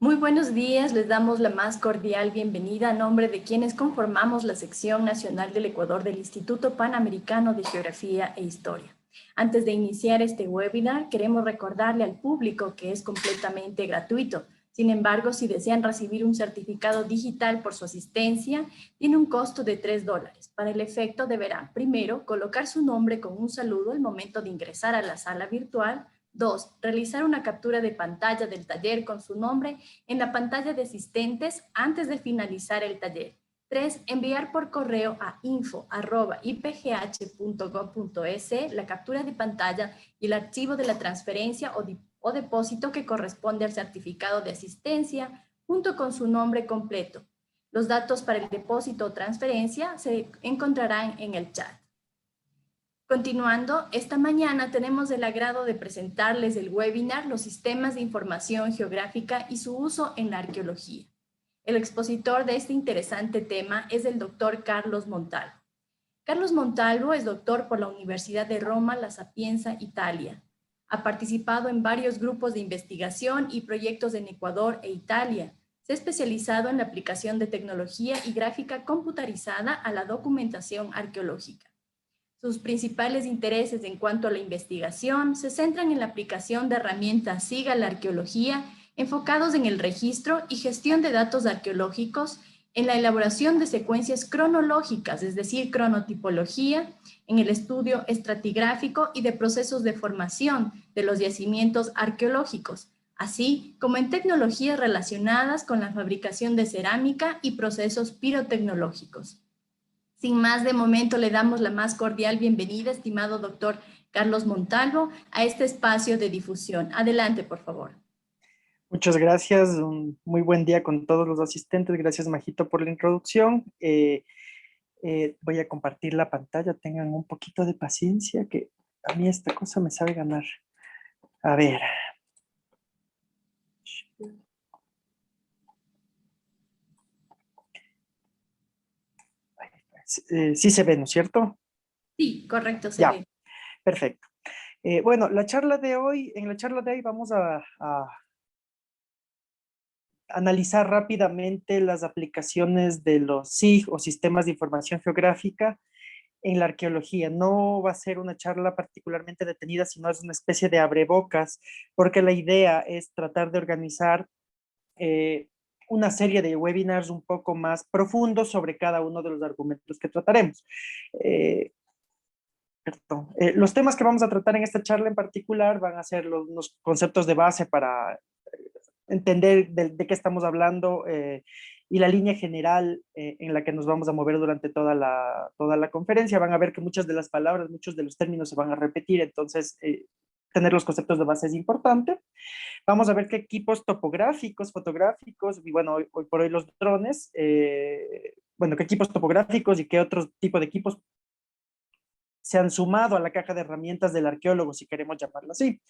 Muy buenos días, les damos la más cordial bienvenida a nombre de quienes conformamos la sección nacional del Ecuador del Instituto Panamericano de Geografía e Historia. Antes de iniciar este webinar, queremos recordarle al público que es completamente gratuito. Sin embargo, si desean recibir un certificado digital por su asistencia, tiene un costo de $3. Para el efecto deberán, primero, colocar su nombre con un saludo al momento de ingresar a la sala virtual. 2. Realizar una captura de pantalla del taller con su nombre en la pantalla de asistentes antes de finalizar el taller. 3. Enviar por correo a info@ipgh.gov.es la captura de pantalla y el archivo de la transferencia o depósito que corresponde al certificado de asistencia junto con su nombre completo. Los datos para el depósito o transferencia se encontrarán en el chat. Continuando, esta mañana tenemos el agrado de presentarles el webinar Los sistemas de información geográfica y su uso en la arqueología. El expositor de este interesante tema es el doctor Carlos Montalvo. Carlos Montalvo es doctor por la Universidad de Roma La Sapienza, Italia. Ha participado en varios grupos de investigación y proyectos en Ecuador e Italia. Se ha especializado en la aplicación de tecnología y gráfica computarizada a la documentación arqueológica. Sus principales intereses en cuanto a la investigación se centran en la aplicación de herramientas SIG a la arqueología, enfocados en el registro y gestión de datos arqueológicos, en la elaboración de secuencias cronológicas, es decir, cronotipología, en el estudio estratigráfico y de procesos de formación de los yacimientos arqueológicos, así como en tecnologías relacionadas con la fabricación de cerámica y procesos pirotecnológicos. Sin más, de momento le damos la más cordial bienvenida, estimado doctor Carlos Montalvo, a este espacio de difusión. Adelante, por favor. Muchas gracias, un muy buen día con todos los asistentes. Gracias, Majito, por la introducción. Voy a compartir la pantalla, tengan un poquito de paciencia, que a mí esta cosa me sabe ganar. A ver. Sí se ve, ¿no es cierto? Sí, correcto, se Ya, ve. perfecto. Bueno, en la charla de hoy vamos a analizar rápidamente las aplicaciones de los SIG o sistemas de información geográfica en la arqueología. No va a ser una charla particularmente detenida, sino es una especie de abrebocas, porque la idea es tratar de organizar una serie de webinars un poco más profundos sobre cada uno de los argumentos que trataremos. Los temas que vamos a tratar en esta charla en particular van a ser los conceptos de base para entender de qué estamos hablando y la línea general en la que nos vamos a mover durante toda la conferencia. Van a ver que muchas de las palabras, muchos de los términos se van a repetir, entonces tener los conceptos de base es importante. Vamos a ver qué equipos topográficos, fotográficos, y bueno, hoy por hoy los drones, bueno, qué equipos topográficos y qué otro tipo de equipos se han sumado a la caja de herramientas del arqueólogo, si queremos llamarlo así.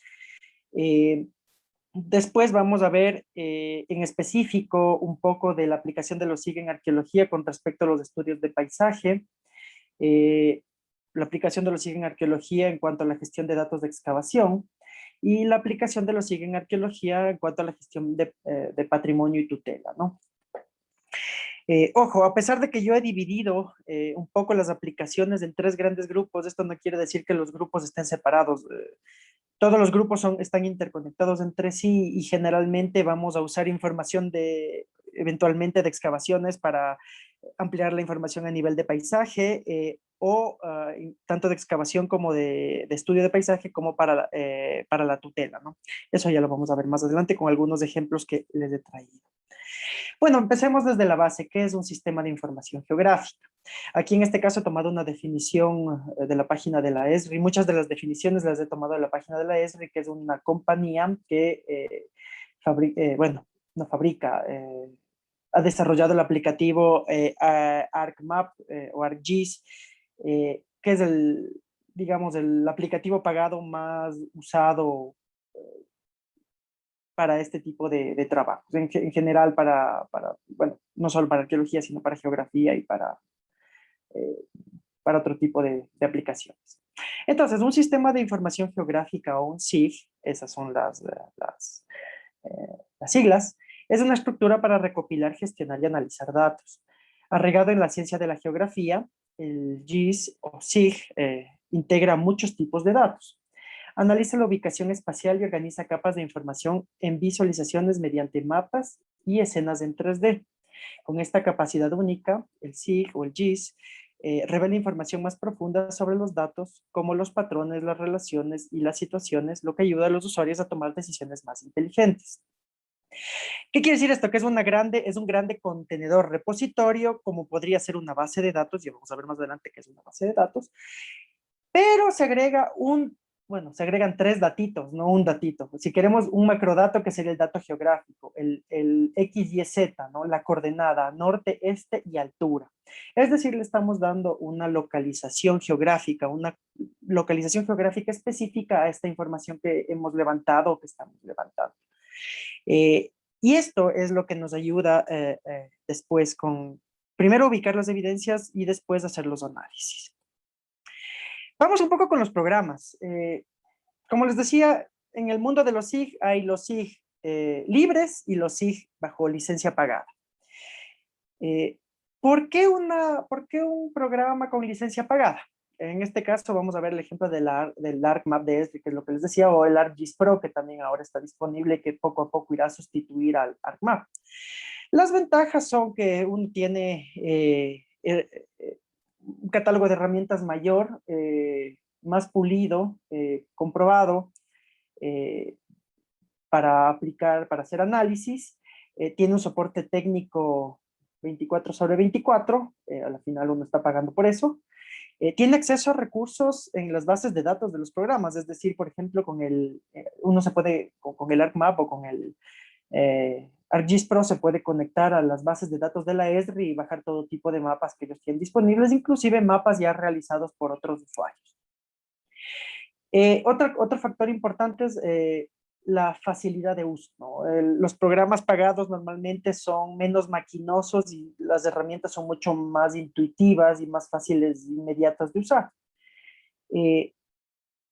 Después vamos a ver en específico un poco de la aplicación de los SIG en arqueología con respecto a los estudios de paisaje, la aplicación de los SIG en arqueología en cuanto a la gestión de datos de excavación y la aplicación de los SIG en arqueología en cuanto a la gestión de patrimonio y tutela, ¿no? Ojo, a pesar de que yo he dividido un poco las aplicaciones en tres grandes grupos, esto no quiere decir que los grupos estén separados. Todos los grupos están interconectados entre sí y generalmente vamos a usar información eventualmente de excavaciones para ampliar la información a nivel de paisaje tanto de excavación como de estudio de paisaje como para la tutela, ¿no? Eso ya lo vamos a ver más adelante con algunos ejemplos que les he traído. Bueno, empecemos desde la base. ¿Qué es un sistema de información geográfica? Aquí en este caso he tomado una definición de la página de la ESRI. Muchas de las definiciones las he tomado de la página de la ESRI, que es una compañía que bueno, no fabrica, ha desarrollado el aplicativo ArcMap o ArcGIS, que es digamos, el aplicativo pagado más usado para este tipo de trabajos, en general bueno, no solo para arqueología, sino para geografía y eh, para otro tipo de aplicaciones. Entonces, un sistema de información geográfica o un SIG, esas son las siglas, Es una estructura para recopilar, gestionar y analizar datos. Arraigado en la ciencia de la geografía, el GIS o SIG integra muchos tipos de datos. Analiza la ubicación espacial y organiza capas de información en visualizaciones mediante mapas y escenas en 3D. Con esta capacidad única, el SIG o el GIS revela información más profunda sobre los datos, como los patrones, las relaciones y las situaciones, lo que ayuda a los usuarios a tomar decisiones más inteligentes. ¿Qué quiere decir esto? Que es un grande contenedor repositorio, como podría ser una base de datos, y vamos a ver más adelante qué es una base de datos, pero se agrega se agregan tres datitos, no un datito. Si queremos un macrodato, que sería el dato geográfico, el X, Y, Z, ¿no? La coordenada, norte, este y altura. Es decir, le estamos dando una localización geográfica específica a esta información que hemos levantado o que estamos levantando. Y esto es lo que nos ayuda después primero ubicar las evidencias y después hacer los análisis. Vamos un poco con los programas. Como les decía, en el mundo de los SIG hay los SIG libres y los SIG bajo licencia pagada. ¿Por qué un programa con licencia pagada? En este caso vamos a ver el ejemplo del ArcMap de Esri, que es lo que les decía, o el ArcGIS Pro, que también ahora está disponible, que poco a poco irá a sustituir al ArcMap. Las ventajas son que uno tiene un catálogo de herramientas mayor, más pulido, comprobado, para aplicar, para hacer análisis. Tiene un soporte técnico 24/24, a la final uno está pagando por eso. Tiene acceso a recursos en las bases de datos de los programas, es decir, por ejemplo, uno se puede, con el ArcMap o con el ArcGIS Pro se puede conectar a las bases de datos de la Esri y bajar todo tipo de mapas que ellos tienen disponibles, inclusive mapas ya realizados por otros usuarios. Otro factor importante es la facilidad de uso, ¿no? Los programas pagados normalmente son menos maquinosos y las herramientas son mucho más intuitivas y más fáciles e inmediatas de usar.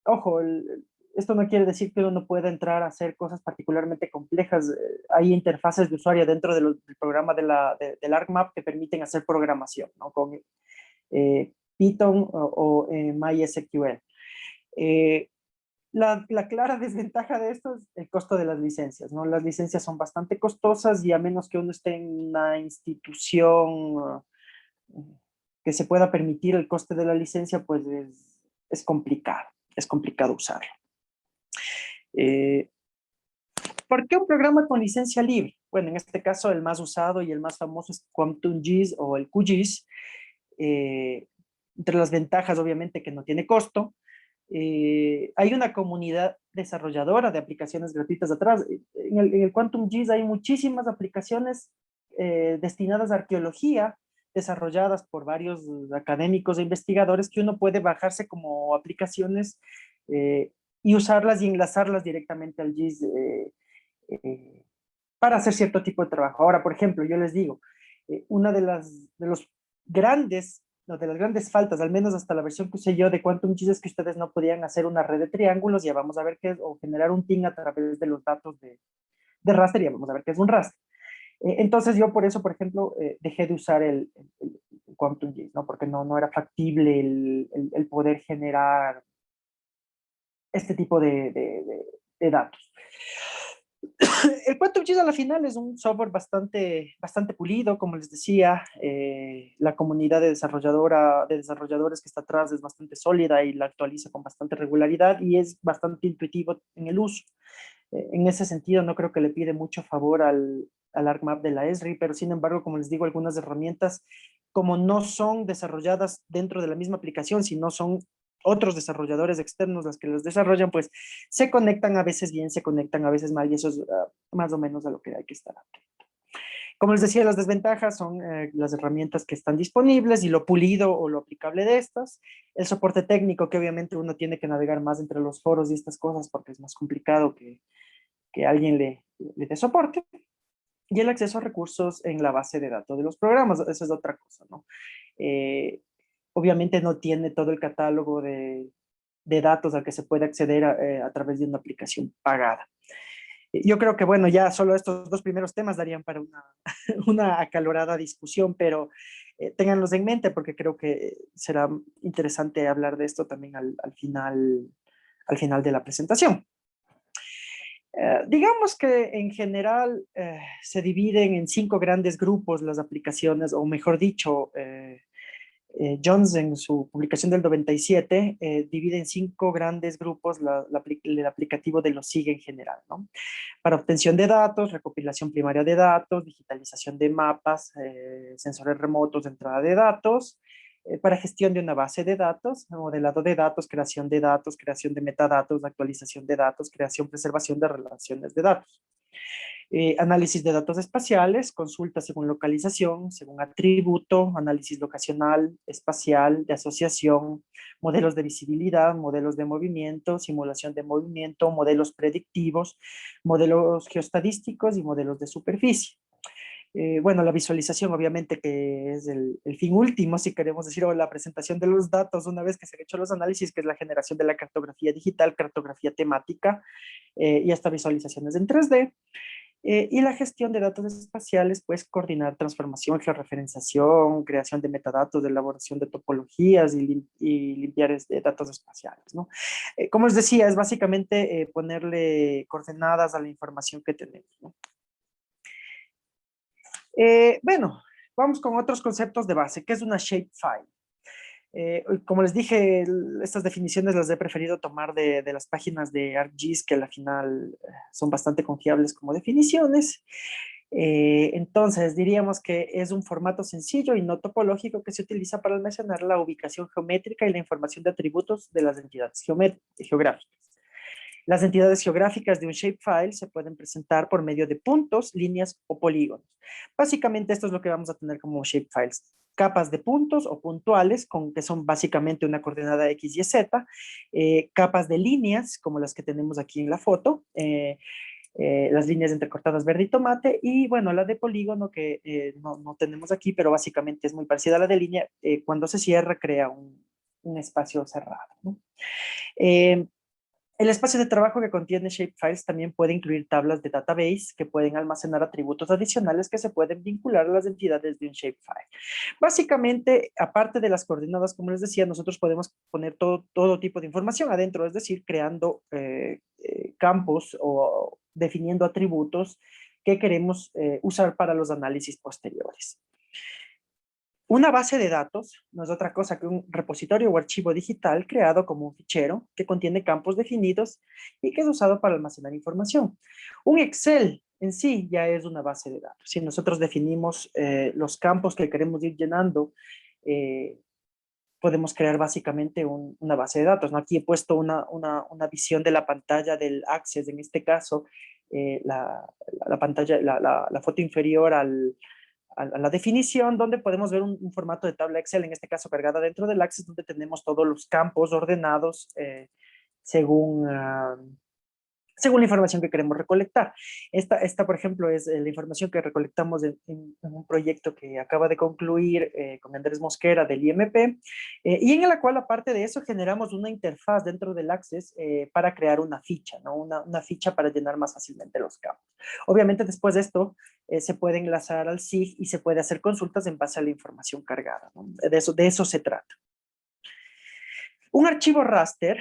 Ojo, esto no quiere decir que uno no pueda entrar a hacer cosas particularmente complejas. Hay interfaces de usuario dentro del programa del ArcMap que permiten hacer programación, ¿no? Con Python o MySQL. La clara desventaja de esto es el costo de las licencias, ¿no? Las licencias son bastante costosas y a menos que uno esté en una institución que se pueda permitir el coste de la licencia, pues es complicado usarlo. ¿Por qué un programa con licencia libre? Bueno, en este caso el más usado y el más famoso es QuantumGIS o el QGIS. Entre las ventajas, obviamente, que no tiene costo. Hay una comunidad desarrolladora de aplicaciones gratuitas atrás. En el QuantumGIS hay muchísimas aplicaciones destinadas a arqueología, desarrolladas por varios académicos e investigadores que uno puede bajarse como aplicaciones y usarlas y enlazarlas directamente al GIS para hacer cierto tipo de trabajo. Ahora, por ejemplo, yo les digo, una de las grandes faltas, al menos hasta la versión que usé yo de QuantumGIS, es que ustedes no podían hacer una red de triángulos, ya vamos a ver qué es, o generar un TIN a través de los datos de raster, ya vamos a ver qué es un raster. Entonces yo por eso, por ejemplo, dejé de usar el QuantumGIS, ¿no? Porque no era factible el poder generar este tipo de datos. El QuantumGIS a la final es un software bastante pulido, como les decía. La comunidad de desarrolladores que está atrás es bastante sólida y la actualiza con bastante regularidad y es bastante intuitivo en el uso. En ese sentido, no creo que le pide mucho favor al ArcMap de la Esri, pero sin embargo, como les digo, algunas herramientas, como no son desarrolladas dentro de la misma aplicación, sino son otros desarrolladores externos las que las desarrollan, pues se conectan a veces bien, se conectan a veces mal, y eso es más o menos a lo que hay que estar atento. Como les decía, las desventajas son las herramientas que están disponibles y lo pulido o lo aplicable de estas, el soporte técnico, que obviamente uno tiene que navegar más entre los foros y estas cosas porque es más complicado que alguien le dé soporte, y el acceso a recursos en la base de datos de los programas. Esa es otra cosa, ¿no? Obviamente no tiene todo el catálogo de datos al que se puede acceder a través de una aplicación pagada. Yo creo que, bueno, ya solo estos dos primeros temas darían para una, una acalorada discusión, pero ténganlos en mente porque creo que será interesante hablar de esto también al final de la presentación. Digamos que en general se dividen en 5 grandes grupos las aplicaciones, o mejor dicho, Jones en su publicación del 97 divide en 5 grandes grupos el aplicativo de los SIG en general, ¿no? Para obtención de datos, recopilación primaria de datos, digitalización de mapas, sensores remotos de entrada de datos, para gestión de una base de datos, modelado de datos, creación de metadatos, actualización de datos, creación, preservación de relaciones de datos. Análisis de datos espaciales, consulta según localización, según atributo, análisis locacional, espacial, de asociación, modelos de visibilidad, modelos de movimiento, simulación de movimiento, modelos predictivos, modelos geostadísticos y modelos de superficie. Bueno, la visualización obviamente que es el fin último, si queremos decir, o la presentación de los datos una vez que se han hecho los análisis, que es la generación de la cartografía digital, cartografía temática y hasta visualizaciones en 3D. Y la gestión de datos espaciales, pues coordinar transformación, georreferenciación, creación de metadatos, de elaboración de topologías y limpiar datos espaciales, ¿no? Como les decía, es básicamente ponerle coordenadas a la información que tenemos, ¿no? Bueno, vamos con otros conceptos de base. ¿Qué es una shapefile? Como les dije, estas definiciones las he preferido tomar de las páginas de ArcGIS, que al final son bastante confiables como definiciones. Entonces, diríamos que es un formato sencillo y no topológico que se utiliza para almacenar la ubicación geométrica y la información de atributos de las entidades geográficas. Las entidades geográficas de un shapefile se pueden presentar por medio de puntos, líneas o polígonos. Básicamente esto es lo que vamos a tener como shapefiles. Capas de puntos o puntuales, que son básicamente una coordenada X y Z, capas de líneas, como las que tenemos aquí en la foto, las líneas entrecortadas verde y tomate, y bueno, la de polígono que no tenemos aquí, pero básicamente es muy parecida a la de línea. Cuando se cierra, crea un espacio cerrado, ¿no? El espacio de trabajo que contiene shapefiles también puede incluir tablas de database que pueden almacenar atributos adicionales que se pueden vincular a las entidades de un shapefile. Básicamente, aparte de las coordenadas, como les decía, nosotros podemos poner todo tipo de información adentro, es decir, creando campos o definiendo atributos que queremos usar para los análisis posteriores. Una base de datos no es otra cosa que un repositorio o archivo digital creado como un fichero que contiene campos definidos y que es usado para almacenar información. Un Excel en sí ya es una base de datos. Si nosotros definimos los campos que queremos ir llenando, podemos crear básicamente una base de datos, ¿no? Aquí he puesto una visión de la pantalla del Access, en este caso, la pantalla, la foto inferior a la definición, donde podemos ver un formato de tabla Excel, en este caso cargada dentro del Access, donde tenemos todos los campos ordenados según, según la información que queremos recolectar. Esta por ejemplo, es la información que recolectamos en un proyecto que acaba de concluir con Andrés Mosquera del IMP, y en la cual, aparte de eso, generamos una interfaz dentro del Access para crear una ficha, ¿no? Una ficha para llenar más fácilmente los campos. Obviamente, después de esto, se puede enlazar al SIG y se puede hacer consultas en base a la información cargada, ¿no? De eso se trata. Un archivo raster,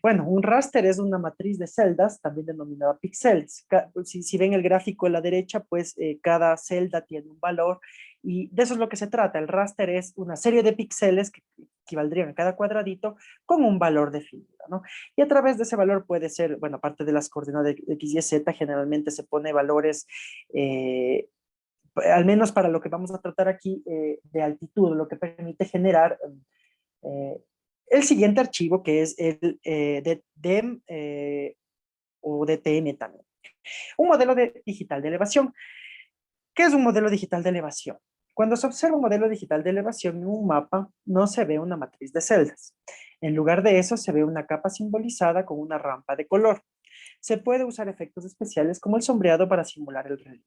bueno, un raster es una matriz de celdas, también denominada píxeles. Si ven el gráfico a la derecha, pues cada celda tiene un valor y de eso es lo que se trata. El raster es una serie de píxeles que equivaldrían a cada cuadradito con un valor definido, ¿no? Y a través de ese valor puede ser, bueno, aparte de las coordenadas de X y Z, generalmente se pone valores al menos para lo que vamos a tratar aquí, de altitud, lo que permite generar eh, el siguiente archivo, que es el de DEM o DTM también. Un modelo digital de elevación. ¿Qué es un modelo digital de elevación? Cuando se observa un modelo digital de elevación en un mapa, no se ve una matriz de celdas. En lugar de eso, se ve una capa simbolizada con una rampa de color. Se puede usar efectos especiales como el sombreado para simular el relieve.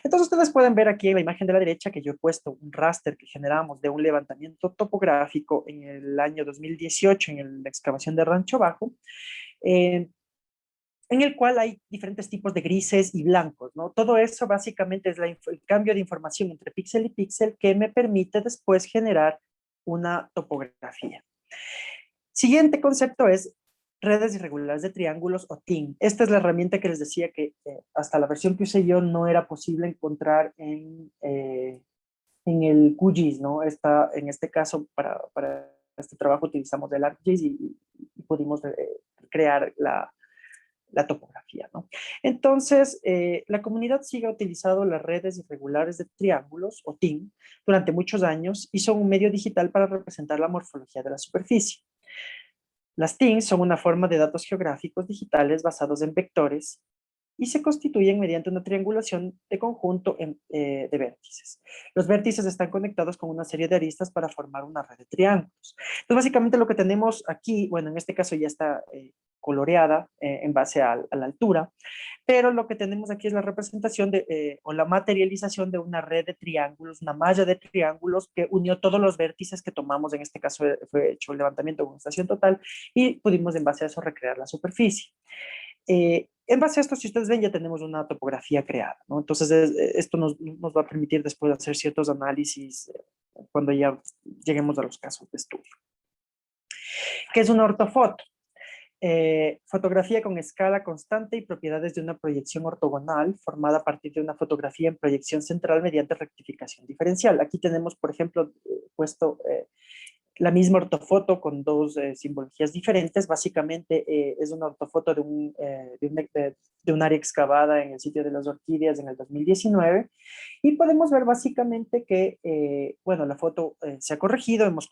Entonces ustedes pueden ver aquí en la imagen de la derecha que yo he puesto un raster que generamos de un levantamiento topográfico en el año 2018 en la excavación de Rancho Bajo. en el cual hay diferentes tipos de grises y blancos, ¿no? Todo eso básicamente es el cambio de información entre píxel y píxel que me permite después generar una topografía. Siguiente concepto es redes irregulares de triángulos o TIN. Esta es la herramienta que les decía que hasta la versión que usé yo no era posible encontrar en el QGIS, ¿no? En este caso, para este trabajo utilizamos el ArcGIS y pudimos crear la topografía, ¿no? Entonces, la comunidad sigue utilizando las redes irregulares de triángulos, o TIN, durante muchos años y son un medio digital para representar la morfología de la superficie. Las TIN son una forma de datos geográficos digitales basados en vectores y se constituyen mediante una triangulación de conjunto de vértices. Los vértices están conectados con una serie de aristas para formar una red de triángulos. Entonces, básicamente lo que tenemos aquí, bueno, en este caso ya está coloreada en base a la altura, pero lo que tenemos aquí es la representación o la materialización de una red de triángulos, una malla de triángulos que unió todos los vértices que tomamos. En este caso fue hecho el levantamiento con estación total y pudimos en base a eso recrear la superficie. En base a esto, si ustedes ven, ya tenemos una topografía creada, ¿no? Entonces, esto nos va a permitir después hacer ciertos análisis cuando ya lleguemos a los casos de estudio. ¿Qué es una ortofoto? Fotografía con escala constante y propiedades de una proyección ortogonal formada a partir de una fotografía en proyección central mediante rectificación diferencial. Aquí tenemos, por ejemplo, puesto la misma ortofoto con dos simbologías diferentes. Básicamente es una ortofoto de un área excavada en el sitio de las orquídeas en el 2019 y podemos ver básicamente que, bueno, la foto se ha corregido, hemos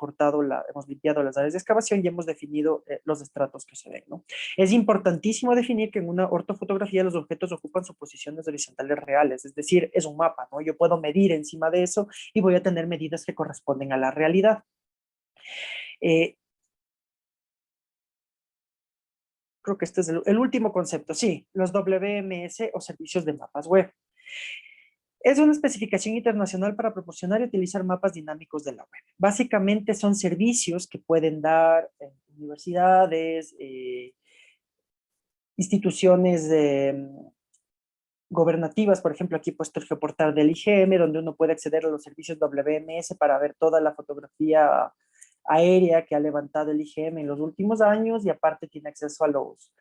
hemos limpiado las áreas de excavación y hemos definido los estratos que se ven, ¿no? Es importantísimo definir que en una ortofotografía los objetos ocupan sus posiciones horizontales reales, es decir, es un mapa, ¿no? Yo puedo medir encima de eso y voy a tener medidas que corresponden a la realidad. Creo que este es el último concepto, sí, los WMS o servicios de mapas web. Es una especificación internacional para proporcionar y utilizar mapas dinámicos de la web. Básicamente son servicios que pueden dar universidades, instituciones gobernativas. Por ejemplo, aquí he puesto el geoportal del IGM, donde uno puede acceder a los servicios WMS para ver toda la fotografía aérea que ha levantado el IGM en los últimos años y aparte tiene acceso a los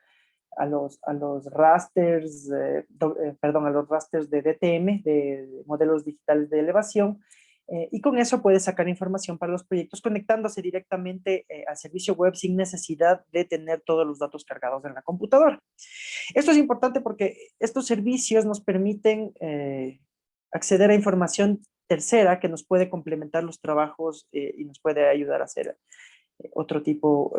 rasters, perdón, a los rasters de DTM, de modelos digitales de elevación, y con eso puede sacar información para los proyectos conectándose directamente al servicio web sin necesidad de tener todos los datos cargados en la computadora. Esto es importante porque estos servicios nos permiten acceder a información tercera que nos puede complementar los trabajos y nos puede ayudar a hacer otro tipo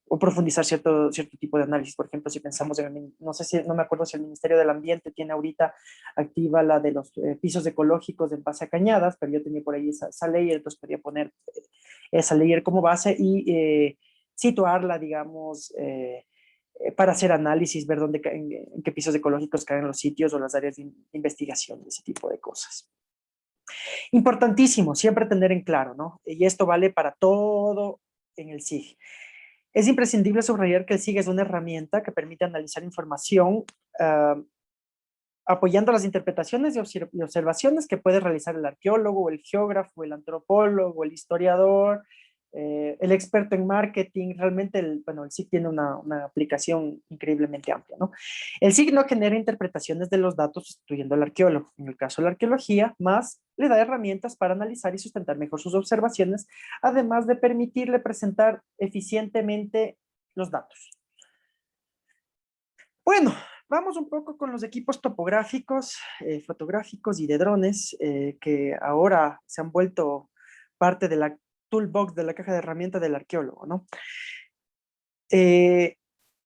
o profundizar cierto tipo de análisis. Por ejemplo, si pensamos no sé si, no me acuerdo si el Ministerio del Ambiente tiene ahorita activa la de los pisos ecológicos en base a cañadas, pero yo tenía por ahí esa ley, entonces podría poner esa ley como base y situarla, digamos, para hacer análisis, ver en qué pisos ecológicos caen los sitios o las áreas de investigación, ese tipo de cosas. Importantísimo, siempre tener en claro, ¿no? Y esto vale para todo en el SIG. Es imprescindible subrayar que el SIG es una herramienta que permite analizar información apoyando las interpretaciones y observaciones que puede realizar el arqueólogo, el geógrafo, el antropólogo, el historiador, el experto en marketing. Realmente, el SIG tiene una aplicación increíblemente amplia, ¿no? El SIG no genera interpretaciones de los datos sustituyendo al arqueólogo. En el caso de la arqueología, más le da herramientas para analizar y sustentar mejor sus observaciones, además de permitirle presentar eficientemente los datos. Bueno, vamos un poco con los equipos topográficos, fotográficos y de drones, que ahora se han vuelto parte de la toolbox, de la caja de herramientas del arqueólogo, ¿no?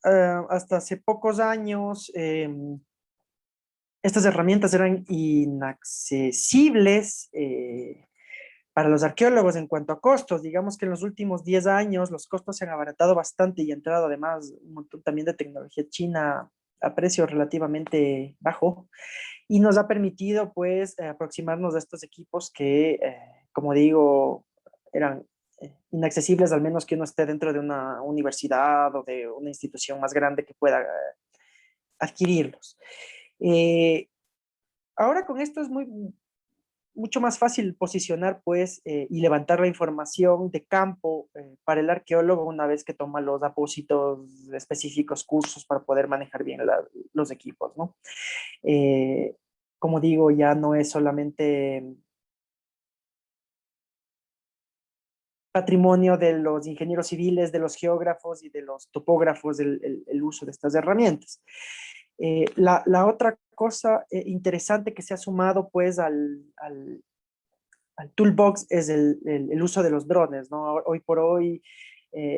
Hasta hace pocos años, estas herramientas eran inaccesibles para los arqueólogos en cuanto a costos. Digamos que en los últimos 10 años los costos se han abaratado bastante y ha entrado además un montón también de tecnología china a precio relativamente bajo y nos ha permitido pues aproximarnos a estos equipos que, como digo, eran inaccesibles, al menos que uno esté dentro de una universidad o de una institución más grande que pueda adquirirlos. Ahora con esto es mucho más fácil posicionar, pues, y levantar la información de campo para el arqueólogo una vez que toma los apósitos específicos, cursos para poder manejar bien los equipos, ¿no? Como digo, ya no es solamente patrimonio de los ingenieros civiles, de los geógrafos y de los topógrafos el uso de estas herramientas. La otra cosa interesante que se ha sumado pues al toolbox es el uso de los drones, ¿no? Hoy por hoy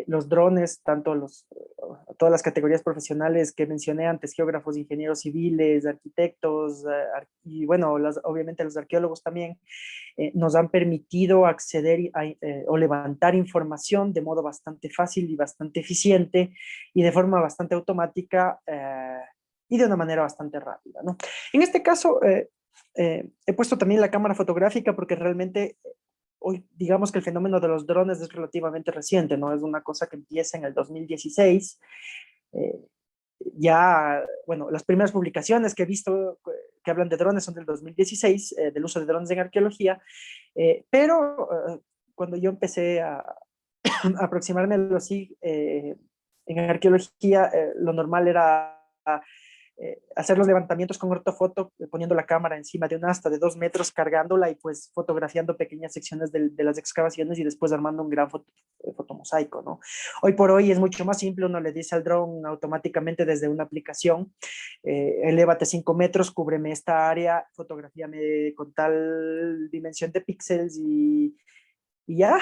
los drones, todas las categorías profesionales que mencioné antes, geógrafos, ingenieros civiles, arquitectos, y bueno, obviamente los arqueólogos también, nos han permitido acceder o levantar información de modo bastante fácil y bastante eficiente y de forma bastante automática y de una manera bastante rápida, ¿no? En este caso, he puesto también la cámara fotográfica porque realmente hoy digamos que el fenómeno de los drones es relativamente reciente, ¿no? Es una cosa que empieza en el 2016. Eh, ya, bueno, las primeras publicaciones que he visto que hablan de drones son del 2016, del uso de drones en arqueología, pero cuando yo empecé a aproximarme a los SIG en arqueología, lo normal era hacer los levantamientos con ortofoto, poniendo la cámara encima de un asta de 2 metros, cargándola y pues fotografiando pequeñas secciones de las excavaciones y después armando un gran fotomosaico, ¿no? Hoy por hoy es mucho más simple, uno le dice al dron automáticamente desde una aplicación, elévate 5 metros, cúbreme esta área, fotografíame con tal dimensión de píxeles y ya,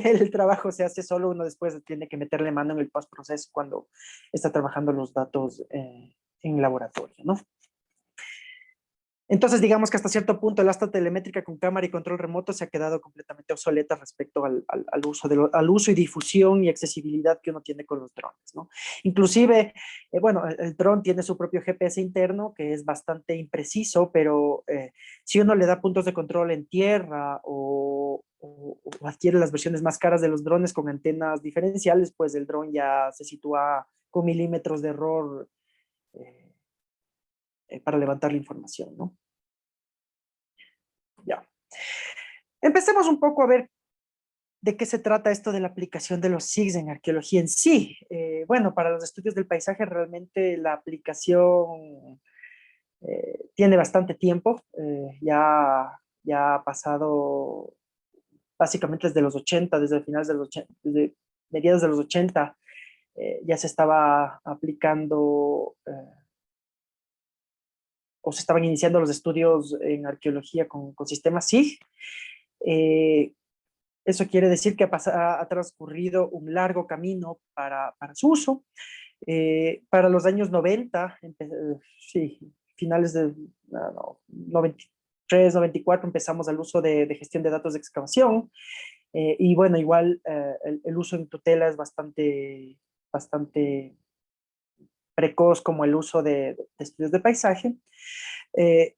el trabajo se hace solo, uno después tiene que meterle mano en el postproceso cuando está trabajando los datos en laboratorio, ¿no? Entonces, digamos que hasta cierto punto el asta telemétrica con cámara y control remoto se ha quedado completamente obsoleta respecto al uso y difusión y accesibilidad que uno tiene con los drones, ¿no? Inclusive, bueno, el dron tiene su propio GPS interno que es bastante impreciso, pero si uno le da puntos de control en tierra o adquiere las versiones más caras de los drones con antenas diferenciales, pues el dron ya se sitúa con milímetros de error eh, para levantar la información, ¿no? Ya. Empecemos un poco a ver de qué se trata esto de la aplicación de los SIGs en arqueología en sí. Bueno, para los estudios del paisaje realmente la aplicación tiene bastante tiempo. Ya ha pasado básicamente desde los 80, desde finales de los 80, desde mediados de los 80, ya se estaba aplicando o se estaban iniciando los estudios en arqueología con sistemas SIG. Eh, Eso quiere decir que ha transcurrido un largo camino para su uso. Para los años 90, sí, finales de no, 93, 94, empezamos al uso de gestión de datos de excavación. Y bueno, igual el uso en tutela es bastante precoz como el uso de estudios de paisaje. Eh,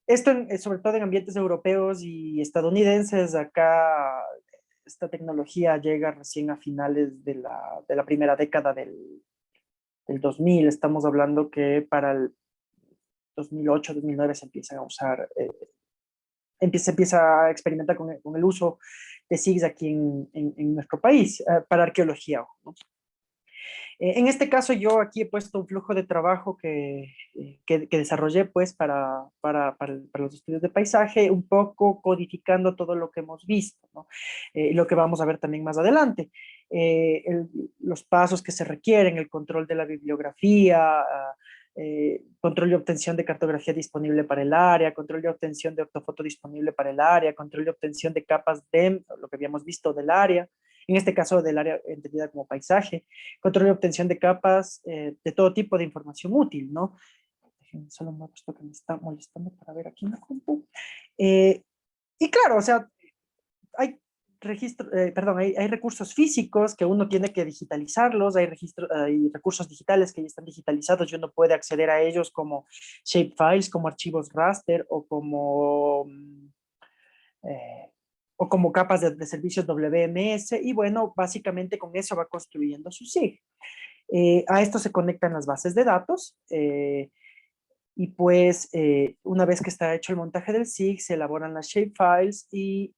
Esto sobre todo en ambientes europeos y estadounidenses. Acá esta tecnología llega recién a finales de la primera década del 2000. Estamos hablando que para el 2008, 2009 se empieza a usar, empieza a experimentar con el uso de SIGs aquí en nuestro país, para arqueología, ¿no? En este caso yo aquí he puesto un flujo de trabajo que desarrollé pues para los estudios de paisaje, un poco codificando todo lo que hemos visto, ¿no? Lo que vamos a ver también más adelante. Los pasos que se requieren, el control de la bibliografía, control y obtención de cartografía disponible para el área, control y obtención de ortofoto disponible para el área, control y obtención de capas de lo que habíamos visto del área, en este caso del área entendida como paisaje, control y obtención de capas de todo tipo de información útil, ¿no? Solo me ha puesto que me está molestando para ver aquí en la compu. Y claro, o sea, hay hay recursos físicos que uno tiene que digitalizarlos, hay recursos digitales que ya están digitalizados y uno puede acceder a ellos como shapefiles, como archivos raster eh, o como capas de servicios WMS, y bueno, básicamente con eso va construyendo su SIG. A esto se conectan las bases de datos y pues una vez que está hecho el montaje del SIG, se elaboran las shapefiles y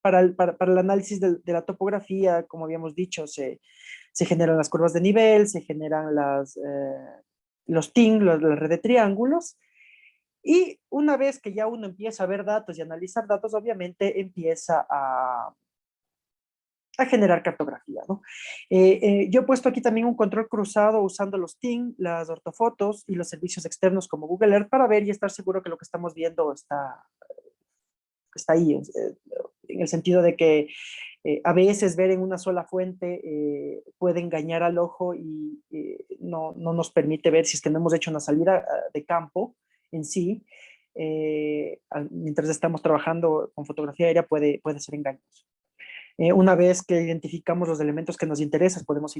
para el análisis de la topografía, como habíamos dicho, se generan las curvas de nivel, se generan los TIN, la red de triángulos. Y una vez que ya uno empieza a ver datos y analizar datos, obviamente empieza a generar cartografía, ¿no? Yo he puesto aquí también un control cruzado usando los TIN, las ortofotos y los servicios externos como Google Earth para ver y estar seguro que lo que estamos viendo está ahí, en el sentido de que a veces ver en una sola fuente puede engañar al ojo y no nos permite ver si es que no hemos hecho una salida de campo en sí. Mientras estamos trabajando con fotografía aérea puede ser engañoso. Una vez que identificamos los elementos que nos interesan, podemos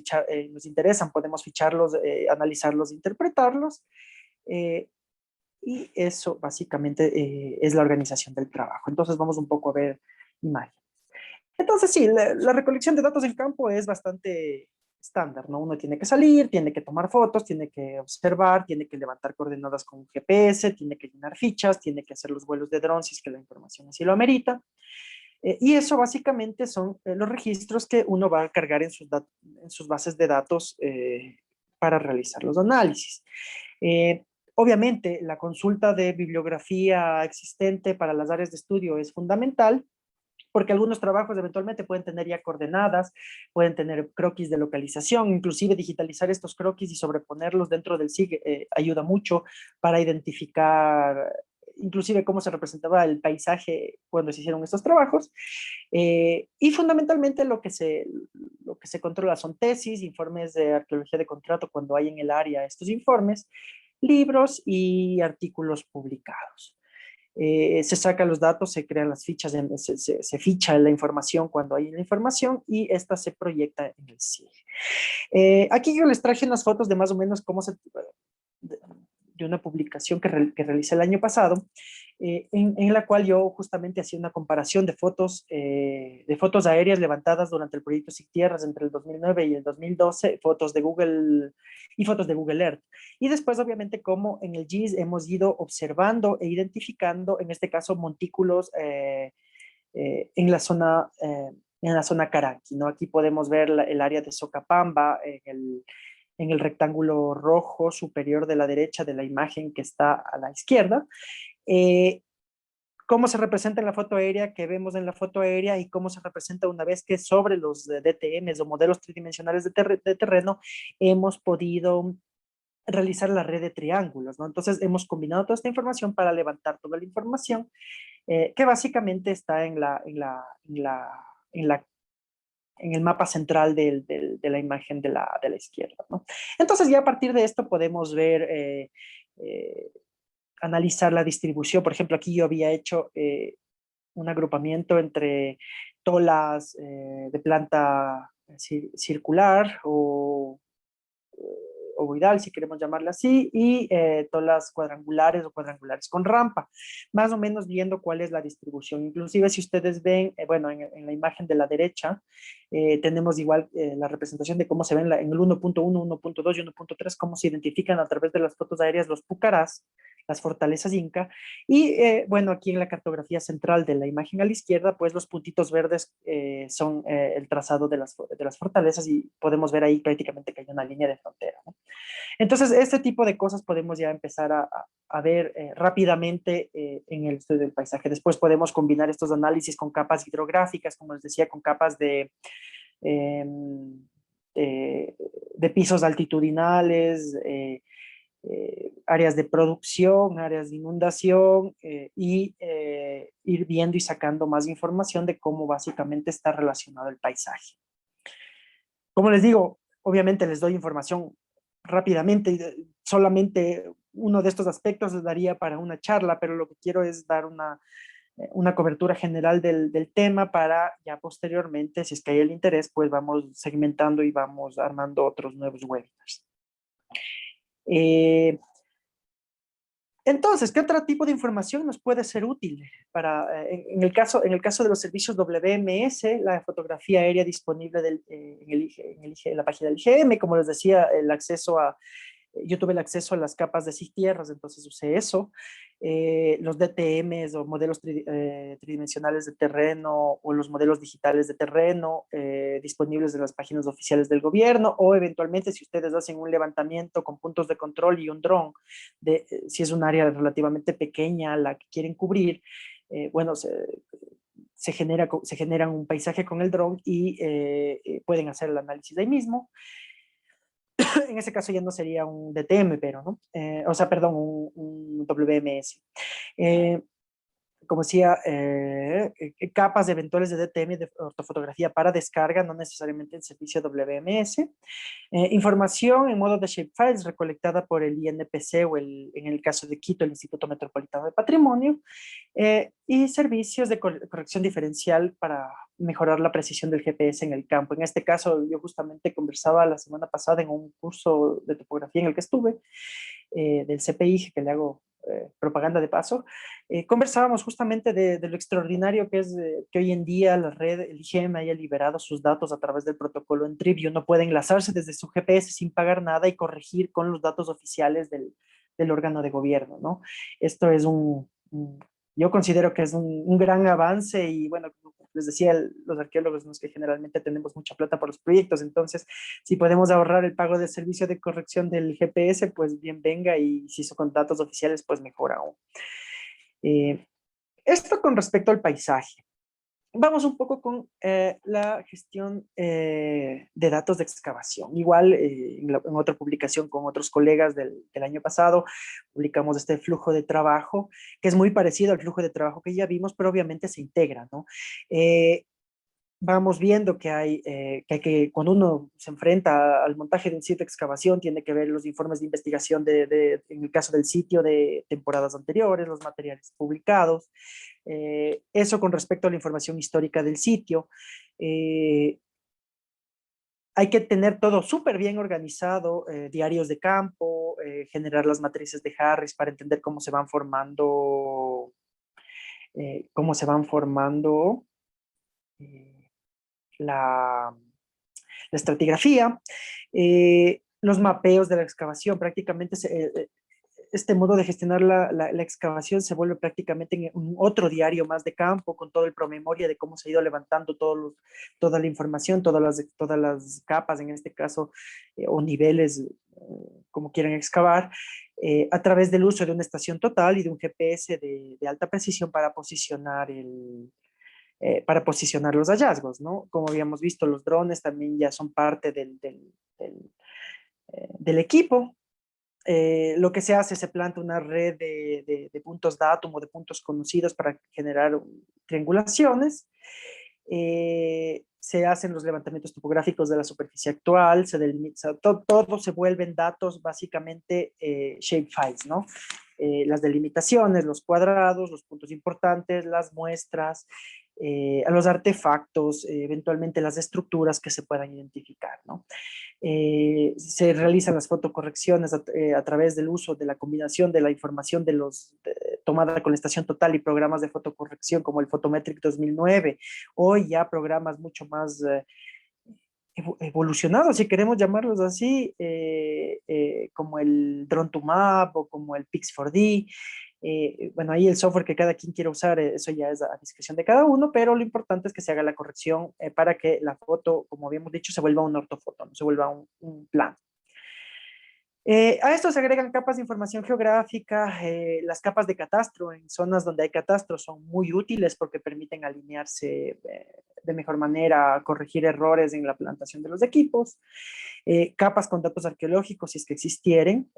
ficharlos, analizarlos, interpretarlos. eh, y eso básicamente es la organización del trabajo. Entonces vamos un poco a ver imágenes. Entonces sí, la recolección de datos en campo es bastante estándar, ¿no? Uno tiene que salir, tiene que tomar fotos, tiene que observar, tiene que levantar coordenadas con GPS, tiene que llenar fichas, tiene que hacer los vuelos de drones si es que la información así lo amerita. Y eso básicamente son los registros que uno va a cargar en sus bases de datos para realizar los análisis. Obviamente, la consulta de bibliografía existente para las áreas de estudio es fundamental, porque algunos trabajos eventualmente pueden tener ya coordenadas, pueden tener croquis de localización, inclusive digitalizar estos croquis y sobreponerlos dentro del SIG ayuda mucho para identificar inclusive cómo se representaba el paisaje cuando se hicieron estos trabajos. Y fundamentalmente lo que se controla son tesis, informes de arqueología de contrato cuando hay en el área estos informes, libros y artículos publicados. Se sacan los datos, se crean las fichas, se ficha la información cuando hay la información y esta se proyecta en el SIG. Aquí yo les traje unas fotos de más o menos cómo de una publicación que realicé el año pasado, en la cual yo justamente hacía una comparación de fotos aéreas levantadas durante el proyecto SIG Tierras entre el 2009 y el 2012, fotos de Google y fotos de Google Earth. Y después, obviamente, como en el GIS hemos ido observando e identificando, en este caso, montículos en la zona Caranqui, ¿no? Aquí podemos ver el área de Socapamba en el rectángulo rojo superior de la derecha de la imagen que está a la izquierda. Eh, cómo se representa en la foto aérea, que vemos en la foto aérea y cómo se representa una vez que sobre los DTMs o modelos tridimensionales de terreno hemos podido realizar la red de triángulos, ¿no? Entonces hemos combinado toda esta información para levantar toda la información que básicamente está en el mapa central de la imagen de la izquierda, ¿no? Entonces ya a partir de esto podemos ver, analizar la distribución. Por ejemplo, aquí yo había hecho un agrupamiento entre tolas de planta circular ovoidal, si queremos llamarla así, y tolas cuadrangulares o cuadrangulares con rampa, más o menos viendo cuál es la distribución. Inclusive si ustedes ven, bueno, en la imagen de la derecha, tenemos igual la representación de cómo se ven en el 1.1, 1.2 y 1.3, cómo se identifican a través de las fotos aéreas los pucarás, las fortalezas Inca, y bueno, aquí en la cartografía central de la imagen a la izquierda, pues los puntitos verdes son el trazado de las fortalezas y podemos ver ahí prácticamente que hay una línea de frontera, ¿no? Entonces, este tipo de cosas podemos ya empezar a ver rápidamente en el estudio del paisaje. Después podemos combinar estos análisis con capas hidrográficas, como les decía, con capas eh, de pisos altitudinales, áreas de producción, áreas de inundación y ir viendo y sacando más información de cómo básicamente está relacionado el paisaje. Como les digo, obviamente les doy información rápidamente, solamente uno de estos aspectos les daría para una charla, pero lo que quiero es dar una cobertura general del tema para ya posteriormente, si es que hay el interés, pues vamos segmentando y vamos armando otros nuevos webinars. Entonces, ¿qué otro tipo de información nos puede ser útil? En el caso de los servicios WMS, la fotografía aérea disponible en la página del IGM, como les decía, yo tuve el acceso a las capas de tierras, entonces usé eso. Los DTMs o modelos tridimensionales de terreno o los modelos digitales de terreno disponibles en las páginas oficiales del gobierno, o eventualmente si ustedes hacen un levantamiento con puntos de control y un dron, si es un área relativamente pequeña la que quieren cubrir, bueno, se genera un paisaje con el dron y pueden hacer el análisis ahí mismo. En ese caso ya no sería un DTM, pero, ¿no? O sea, perdón, un WMS. Eh, Como decía, capas eventuales de DTM de ortofotografía para descarga, no necesariamente el servicio WMS. Información en modo de shapefiles recolectada por el INPC o en el caso de Quito, el Instituto Metropolitano de Patrimonio, y servicios de corrección diferencial para mejorar la precisión del GPS en el campo. En este caso, yo justamente conversaba la semana pasada en un curso de topografía en el que estuve, del CPI, que le hago propaganda de paso. Conversábamos justamente de lo extraordinario que es que hoy en día la red, el IGM, haya liberado sus datos a través del protocolo en Trip y uno puede enlazarse desde su GPS sin pagar nada y corregir con los datos oficiales del órgano de gobierno, ¿no? Esto es yo considero que es un gran avance y bueno, como les decía, los arqueólogos nos que generalmente tenemos mucha plata por los proyectos, entonces si podemos ahorrar el pago del servicio de corrección del GPS, pues bien venga, y si son con datos oficiales, pues mejor aún. Eh, Esto con respecto al paisaje. Vamos un poco con la gestión de datos de excavación. Igual, en otra publicación con otros colegas del año pasado, publicamos este flujo de trabajo, que es muy parecido al flujo de trabajo que ya vimos, pero obviamente se integra, ¿no? Vamos viendo cuando uno se enfrenta al montaje de un sitio de excavación, tiene que ver los informes de investigación en el caso del sitio, de temporadas anteriores, los materiales publicados, eso con respecto a la información histórica del sitio. Eh, Hay que tener todo súper bien organizado, diarios de campo, generar las matrices de Harris para entender cómo se van formando eh, la, la estratigrafía, los mapeos de la excavación. Prácticamente este modo de gestionar la excavación se vuelve prácticamente un otro diario más de campo, con todo el promemoria de cómo se ha ido levantando toda la información, todas las capas, en este caso, o niveles, como quieran excavar, a través del uso de una estación total y de un GPS de alta precisión para posicionar los hallazgos, ¿no? Como habíamos visto, los drones también ya son parte del equipo. Lo que se hace, se planta una red de puntos datum o de puntos conocidos para generar triangulaciones. Se hacen los levantamientos topográficos de la superficie actual, todo se vuelven datos básicamente shapefiles, ¿no? Las delimitaciones, los cuadrados, los puntos importantes, las muestras, los artefactos, eventualmente las estructuras que se puedan identificar, ¿no? Se realizan las fotocorrecciones a través del uso de la combinación de la información tomada con la estación total y programas de fotocorrección como el Photometric 2009, o ya programas mucho más evolucionados, si queremos llamarlos así, como el Drone2Map o como el Pix4D. Bueno, ahí el software que cada quien quiera usar, eso ya es a discreción de cada uno, pero lo importante es que se haga la corrección para que la foto, como habíamos dicho, se vuelva una ortofoto, no se vuelva un plano. A esto se agregan capas de información geográfica. Las capas de catastro en zonas donde hay catastro son muy útiles porque permiten alinearse de mejor manera, corregir errores en la plantación de los equipos. Capas con datos arqueológicos, si es que existieren.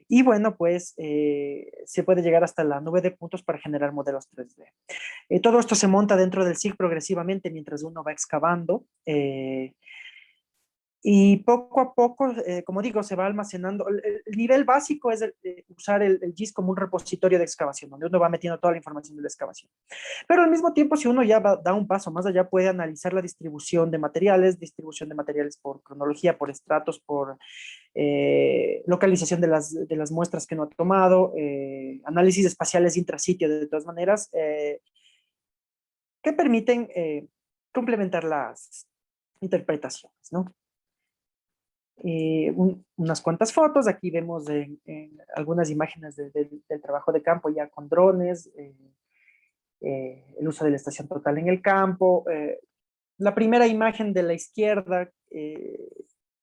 Y bueno, pues se puede llegar hasta la nube de puntos para generar modelos 3D. Todo esto se monta dentro del SIG progresivamente mientras uno va excavando. Y poco a poco, como digo, se va almacenando. El nivel básico es usar el GIS como un repositorio de excavación, donde uno va metiendo toda la información de la excavación. Pero al mismo tiempo, si uno ya da un paso más allá, puede analizar la distribución de materiales por cronología, por estratos, por localización de las muestras que no ha tomado, análisis espaciales intrasitio de todas maneras, que permiten complementar las interpretaciones, ¿no? Unas cuantas fotos, aquí vemos en algunas imágenes del trabajo de campo ya con drones, el uso de la estación total en el campo. La primera imagen de la izquierda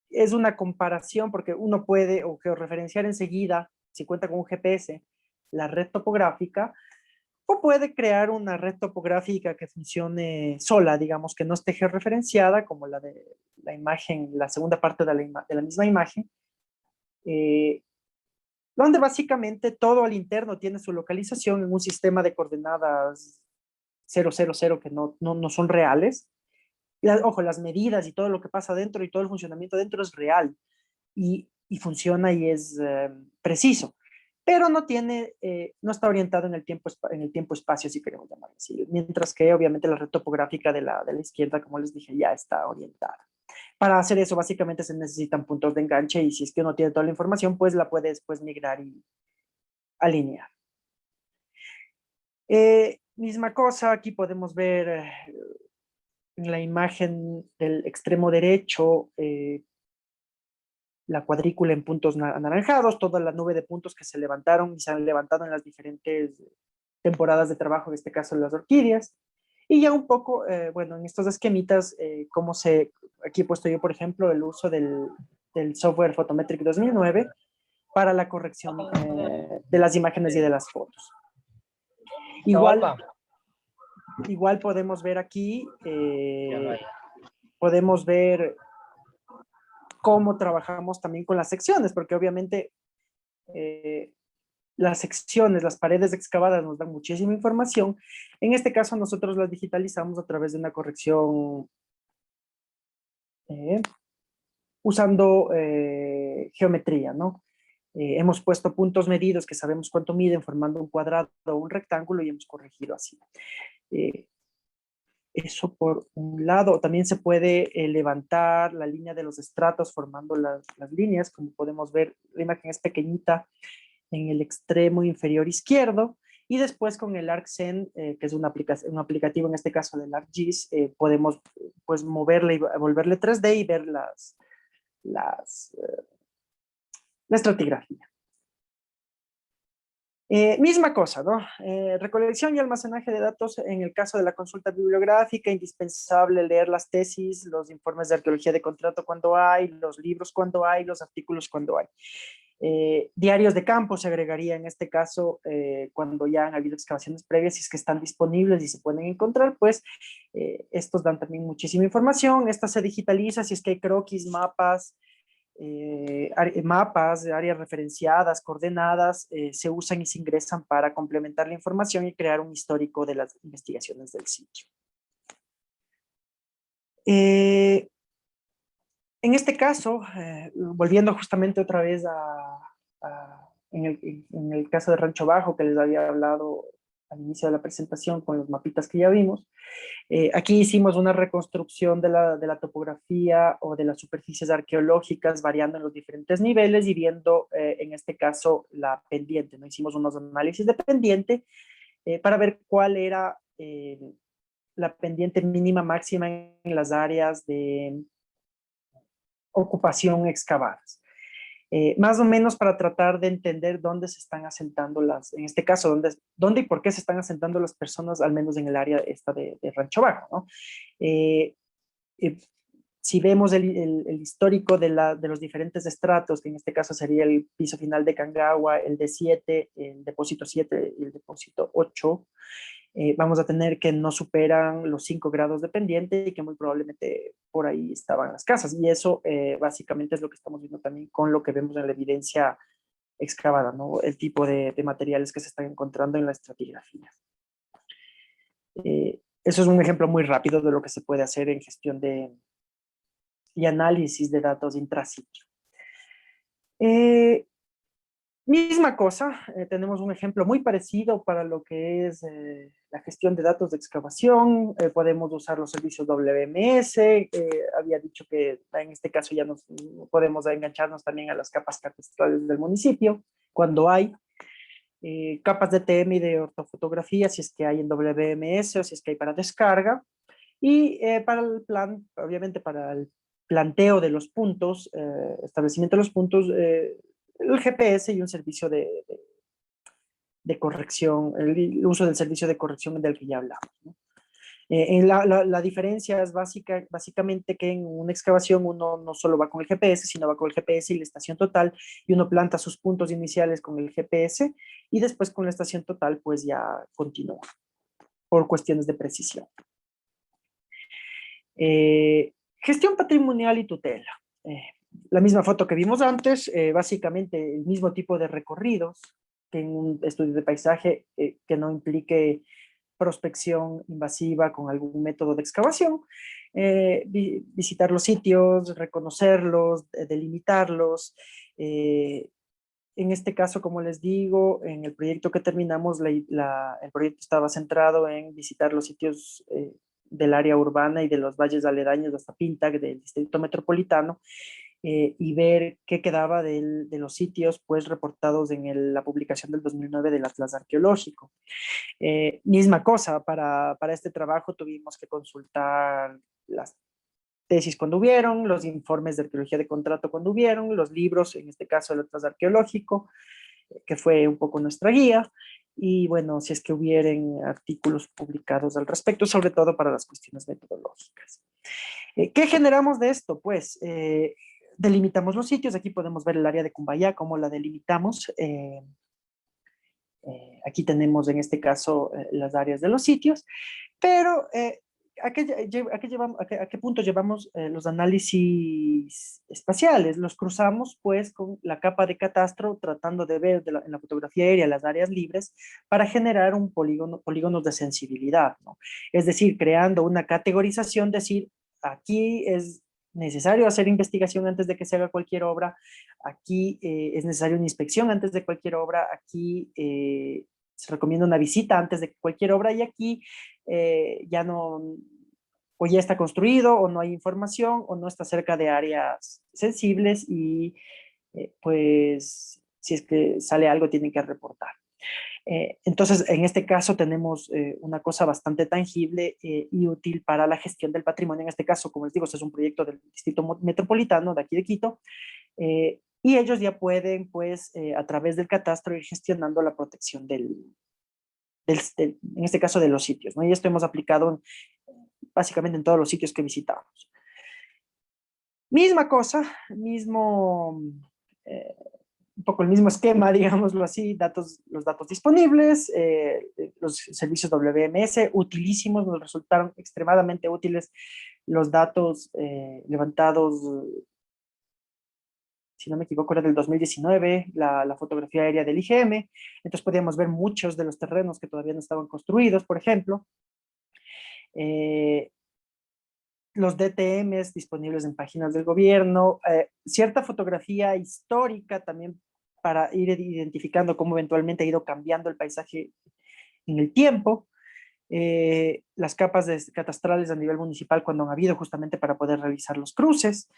es una comparación porque uno puede o georreferenciar enseguida, si cuenta con un GPS, la red topográfica, o puede crear una red topográfica que funcione sola, digamos, que no esté georreferenciada, como la de la imagen, la segunda parte de la misma imagen, eh, donde básicamente todo al interno tiene su localización en un sistema de coordenadas 000 que no son reales. Ojo, las medidas y todo lo que pasa dentro y todo el funcionamiento dentro es real y funciona y es preciso, pero no está orientado en el tiempo-espacio, si queremos llamarlo así, mientras que obviamente la red topográfica de la izquierda, como les dije, ya está orientada. Para hacer eso, básicamente se necesitan puntos de enganche y si es que uno tiene toda la información, pues la puede después migrar y alinear. Misma cosa, aquí podemos ver en la imagen del extremo derecho la cuadrícula en puntos anaranjados, toda la nube de puntos que se levantaron y se han levantado en las diferentes temporadas de trabajo, en este caso las orquídeas. Y ya un poco, bueno, en estos esquemitas, aquí he puesto yo, por ejemplo, el uso del software Photometric 2009 para la corrección de las imágenes y de las fotos. Igual podemos ver aquí, podemos ver cómo trabajamos también con las secciones, porque obviamente las secciones, las paredes excavadas nos dan muchísima información. En este caso nosotros las digitalizamos a través de una corrección usando geometría, ¿no? Hemos puesto puntos medidos que sabemos cuánto miden formando un cuadrado o un rectángulo y hemos corregido así. Eso por un lado. También se puede levantar la línea de los estratos formando las líneas. Como podemos ver, la imagen es pequeñita en el extremo inferior izquierdo. Y después con el ArcSend, que es un aplicativo en este caso del ArcGIS, podemos pues moverle y volverle 3D y ver la estratigrafía. Misma cosa, ¿no? Recolección y almacenaje de datos en el caso de la consulta bibliográfica, indispensable leer las tesis, los informes de arqueología de contrato cuando hay, los libros cuando hay, los artículos cuando hay. Diarios de campo se agregaría en este caso cuando ya han habido excavaciones previas, si es que están disponibles y se pueden encontrar, pues estos dan también muchísima información. Esta se digitaliza si es que hay croquis, mapas, mapas, áreas referenciadas, coordenadas, se usan y se ingresan para complementar la información y crear un histórico de las investigaciones del sitio. En este caso, volviendo justamente otra vez en el caso de Rancho Bajo, que les había hablado al inicio de la presentación con los mapitas que ya vimos, aquí hicimos una reconstrucción de la topografía o de las superficies arqueológicas variando en los diferentes niveles y viendo en este caso la pendiente, ¿no? Hicimos unos análisis de pendiente para ver cuál era la pendiente mínima máxima en las áreas de ocupación excavadas. Más o menos para tratar de entender dónde se están asentando en este caso, dónde y por qué se están asentando las personas, al menos en el área esta de Rancho Bajo, ¿no? Si vemos el histórico de los diferentes estratos, que en este caso sería el piso final de Cangagua, el D7, el depósito 7 y el depósito 8, vamos a tener que no superan los 5 grados de pendiente y que muy probablemente por ahí estaban las casas. Y eso básicamente es lo que estamos viendo también con lo que vemos en la evidencia excavada, ¿no? El tipo de materiales que se están encontrando en la estratigrafía. Eso es un ejemplo muy rápido de lo que se puede hacer en gestión de y análisis de datos intrasitio. Misma cosa, tenemos un ejemplo muy parecido para lo que es la gestión de datos de excavación. Podemos usar los servicios WMS. Había dicho que en este caso ya nos podemos engancharnos también a las capas catastrales del municipio, cuando hay capas de TM y de ortofotografía, si es que hay en WMS o si es que hay para descarga. Y para el plan, obviamente para el planteo de los puntos, establecimiento de los puntos, el GPS y un servicio de corrección, el uso del servicio de corrección del que ya hablamos, ¿no? La diferencia es básicamente que en una excavación uno no solo va con el GPS, sino va con el GPS y la estación total, y uno planta sus puntos iniciales con el GPS, y después con la estación total pues ya continúa, por cuestiones de precisión. Gestión patrimonial y tutela. La misma foto que vimos antes, básicamente el mismo tipo de recorridos que en un estudio de paisaje que no implique prospección invasiva con algún método de excavación, visitar los sitios, reconocerlos, delimitarlos. En este caso, como les digo, en el proyecto que terminamos, el proyecto estaba centrado en visitar los sitios del área urbana y de los valles aledaños hasta Pintac, del distrito metropolitano, y ver qué quedaba de los sitios pues reportados en la publicación del 2009 del Atlas Arqueológico. Misma cosa, para este trabajo tuvimos que consultar las tesis cuando hubieron, los informes de arqueología de contrato cuando hubieron, los libros, en este caso el Atlas Arqueológico, que fue un poco nuestra guía, y bueno, si es que hubieran artículos publicados al respecto, sobre todo para las cuestiones metodológicas. ¿Qué generamos de esto? Pues delimitamos los sitios, aquí podemos ver el área de Cumbayá, cómo la delimitamos. Aquí tenemos en este caso las áreas de los sitios, pero ¿a qué punto llevamos los análisis espaciales? Los cruzamos pues con la capa de catastro tratando de ver en la fotografía aérea las áreas libres para generar un polígonos de sensibilidad, ¿no? Es decir, creando una categorización, decir, aquí es necesario hacer investigación antes de que se haga cualquier obra, aquí es necesaria una inspección antes de cualquier obra, aquí se recomienda una visita antes de cualquier obra y aquí ya no, o ya está construido o no hay información o no está cerca de áreas sensibles y pues si es que sale algo tienen que reportar. Entonces, en este caso tenemos una cosa bastante tangible y útil para la gestión del patrimonio. En este caso, como les digo, este es un proyecto del Distrito Metropolitano de aquí de Quito, y ellos ya pueden, pues, a través del catastro ir gestionando la protección en este caso, de los sitios, ¿no? Y esto hemos aplicado básicamente en todos los sitios que visitamos. Misma cosa, eh, un poco el mismo esquema, digámoslo así, los datos disponibles, los servicios WMS, utilísimos, nos resultaron extremadamente útiles los datos levantados, si no me equivoco, era del 2019, la fotografía aérea del IGM, entonces podíamos ver muchos de los terrenos que todavía no estaban construidos, por ejemplo. Los DTMs disponibles en páginas del gobierno, cierta fotografía histórica también para ir identificando cómo eventualmente ha ido cambiando el paisaje en el tiempo, las capas catastrales a nivel municipal cuando han habido justamente para poder realizar los cruces,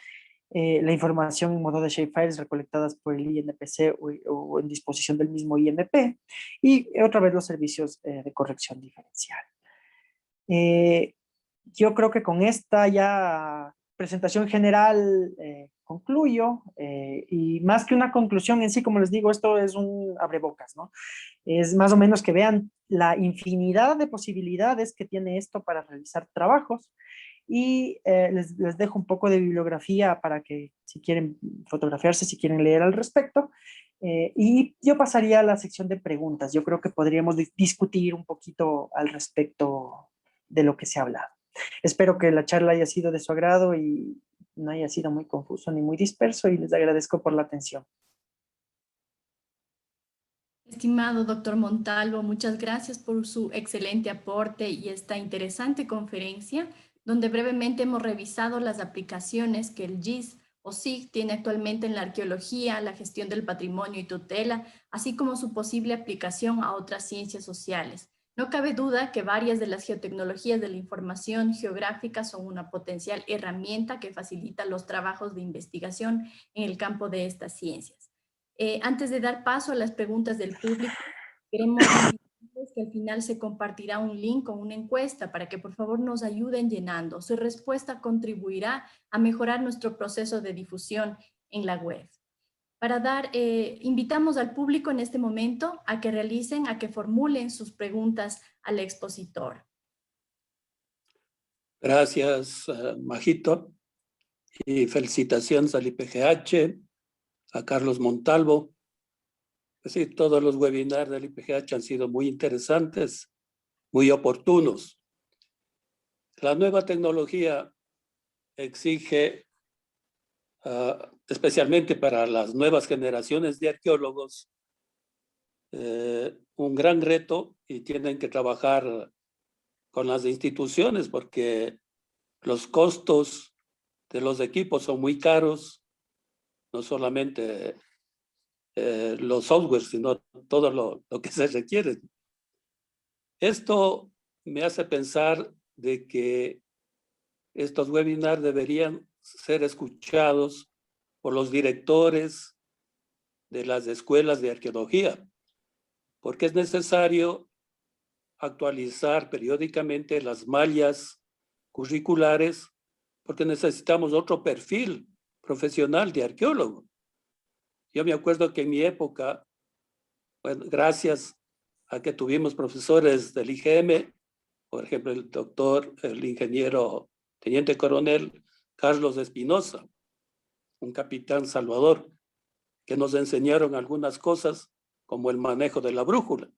la información en modo de shapefiles recolectadas por el INPC o en disposición del mismo IMP, y otra vez los servicios de corrección diferencial. Yo creo que con esta ya presentación general concluyo, y más que una conclusión en sí, como les digo, esto es un abrebocas, ¿no? Es más o menos que vean la infinidad de posibilidades que tiene esto para realizar trabajos, y les dejo un poco de bibliografía para que si quieren fotografiarse, si quieren leer al respecto, y yo pasaría a la sección de preguntas. Yo creo que podríamos discutir un poquito al respecto de lo que se ha hablado. Espero que la charla haya sido de su agrado y no haya sido muy confuso ni muy disperso, y les agradezco por la atención. Estimado doctor Montalvo, muchas gracias por su excelente aporte y esta interesante conferencia. donde brevemente hemos revisado las aplicaciones que el GIS o SIG tiene actualmente en la arqueología, la gestión del patrimonio y tutela, así como su posible aplicación a otras ciencias sociales. No cabe duda que varias de las geotecnologías de la información geográfica son una potencial herramienta que facilita los trabajos de investigación en el campo de estas ciencias. Antes de dar paso a las preguntas del público, queremos invitarles que al final se compartirá un link con una encuesta para que por favor nos ayuden llenando. Su respuesta contribuirá a mejorar nuestro proceso de difusión en la web. Invitamos al público en este momento a que formulen sus preguntas al expositor. Gracias, Majito, y felicitaciones al IPGH, a Carlos Montalvo. Sí, todos los webinars del IPGH han sido muy interesantes, muy oportunos. La nueva tecnología exige, especialmente para las nuevas generaciones de arqueólogos, un gran reto, y tienen que trabajar con las instituciones porque los costos de los equipos son muy caros, no solamente los softwares, sino todo lo que se requiere. Esto me hace pensar de que estos webinars deberían ser escuchados por los directores de las escuelas de arqueología, porque es necesario actualizar periódicamente las mallas curriculares, porque necesitamos otro perfil profesional de arqueólogo. Yo me acuerdo que en mi época, bueno, gracias a que tuvimos profesores del IGM, por ejemplo, el ingeniero teniente coronel Carlos Espinosa, un capitán Salvador, que nos enseñaron algunas cosas como el manejo de la brújula.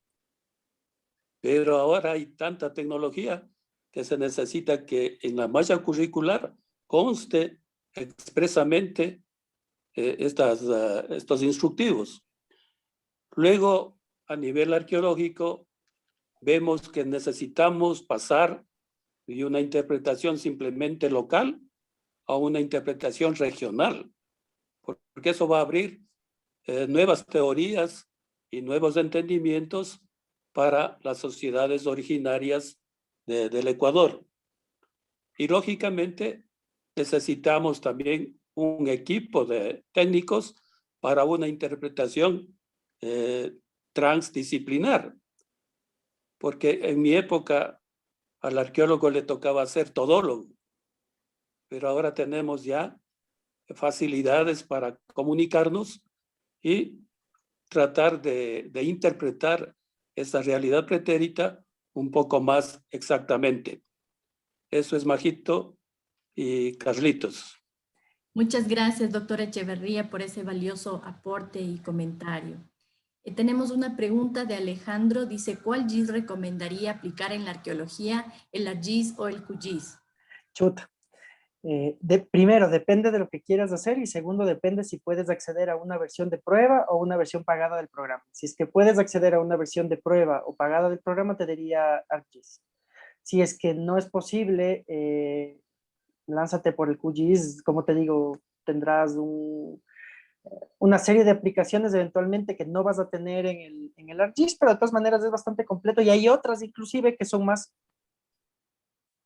Pero ahora hay tanta tecnología que se necesita que en la malla curricular conste expresamente estos instructivos. Luego, a nivel arqueológico, vemos que necesitamos pasar de una interpretación simplemente local a una interpretación regional, porque eso va a abrir nuevas teorías y nuevos entendimientos para las sociedades originarias del Ecuador. Y lógicamente necesitamos también un equipo de técnicos para una interpretación transdisciplinar, porque en mi época al arqueólogo le tocaba ser todólogo, pero ahora tenemos ya facilidades para comunicarnos y tratar de interpretar esa realidad pretérita un poco más exactamente. Eso es Majito y Carlitos. Muchas gracias, doctora Echeverría, por ese valioso aporte y comentario. Tenemos una pregunta de Alejandro. Dice, ¿cuál GIS recomendaría aplicar en la arqueología, el ARGIS o el QGIS? Chuta. Primero, depende de lo que quieras hacer, y segundo, depende si puedes acceder a una versión de prueba o una versión pagada del programa. Si es que puedes acceder a una versión de prueba o pagada del programa, te diría ArcGIS. Si es que no es posible, lánzate por el QGIS. Como te digo, tendrás una serie de aplicaciones eventualmente que no vas a tener en el ArcGIS, pero de todas maneras es bastante completo, y hay otras inclusive que son más,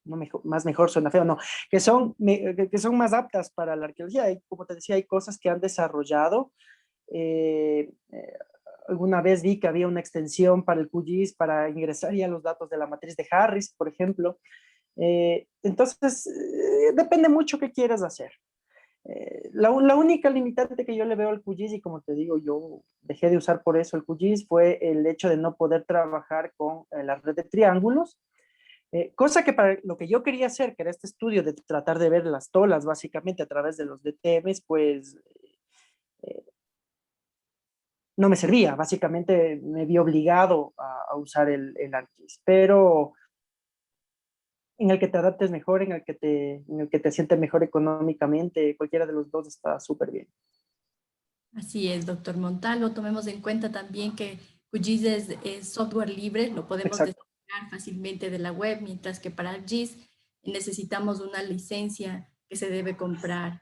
no mejor, más mejor suena feo, no, que son más aptas para la arqueología. Y como te decía, hay cosas que han desarrollado. Eh, eh, Alguna vez vi que había una extensión para el QGIS para ingresar ya los datos de la matriz de Harris, por ejemplo. Entonces, depende mucho qué quieras hacer. La única limitante que yo le veo al QGIS, y como te digo, yo dejé de usar por eso el QGIS, fue el hecho de no poder trabajar con la red de triángulos. Cosa que para lo que yo quería hacer, que era este estudio de tratar de ver las tolas básicamente a través de los DTMs, pues no me servía. Básicamente me vi obligado a usar el ArcGIS, pero en el que te adaptes mejor, en el que te sientes mejor económicamente, cualquiera de los dos está súper bien. Así es, doctor Montalvo. Tomemos en cuenta también que QGIS es software libre, lo podemos Exacto. descargar fácilmente de la web, mientras que para ArcGIS y necesitamos una licencia que se debe comprar.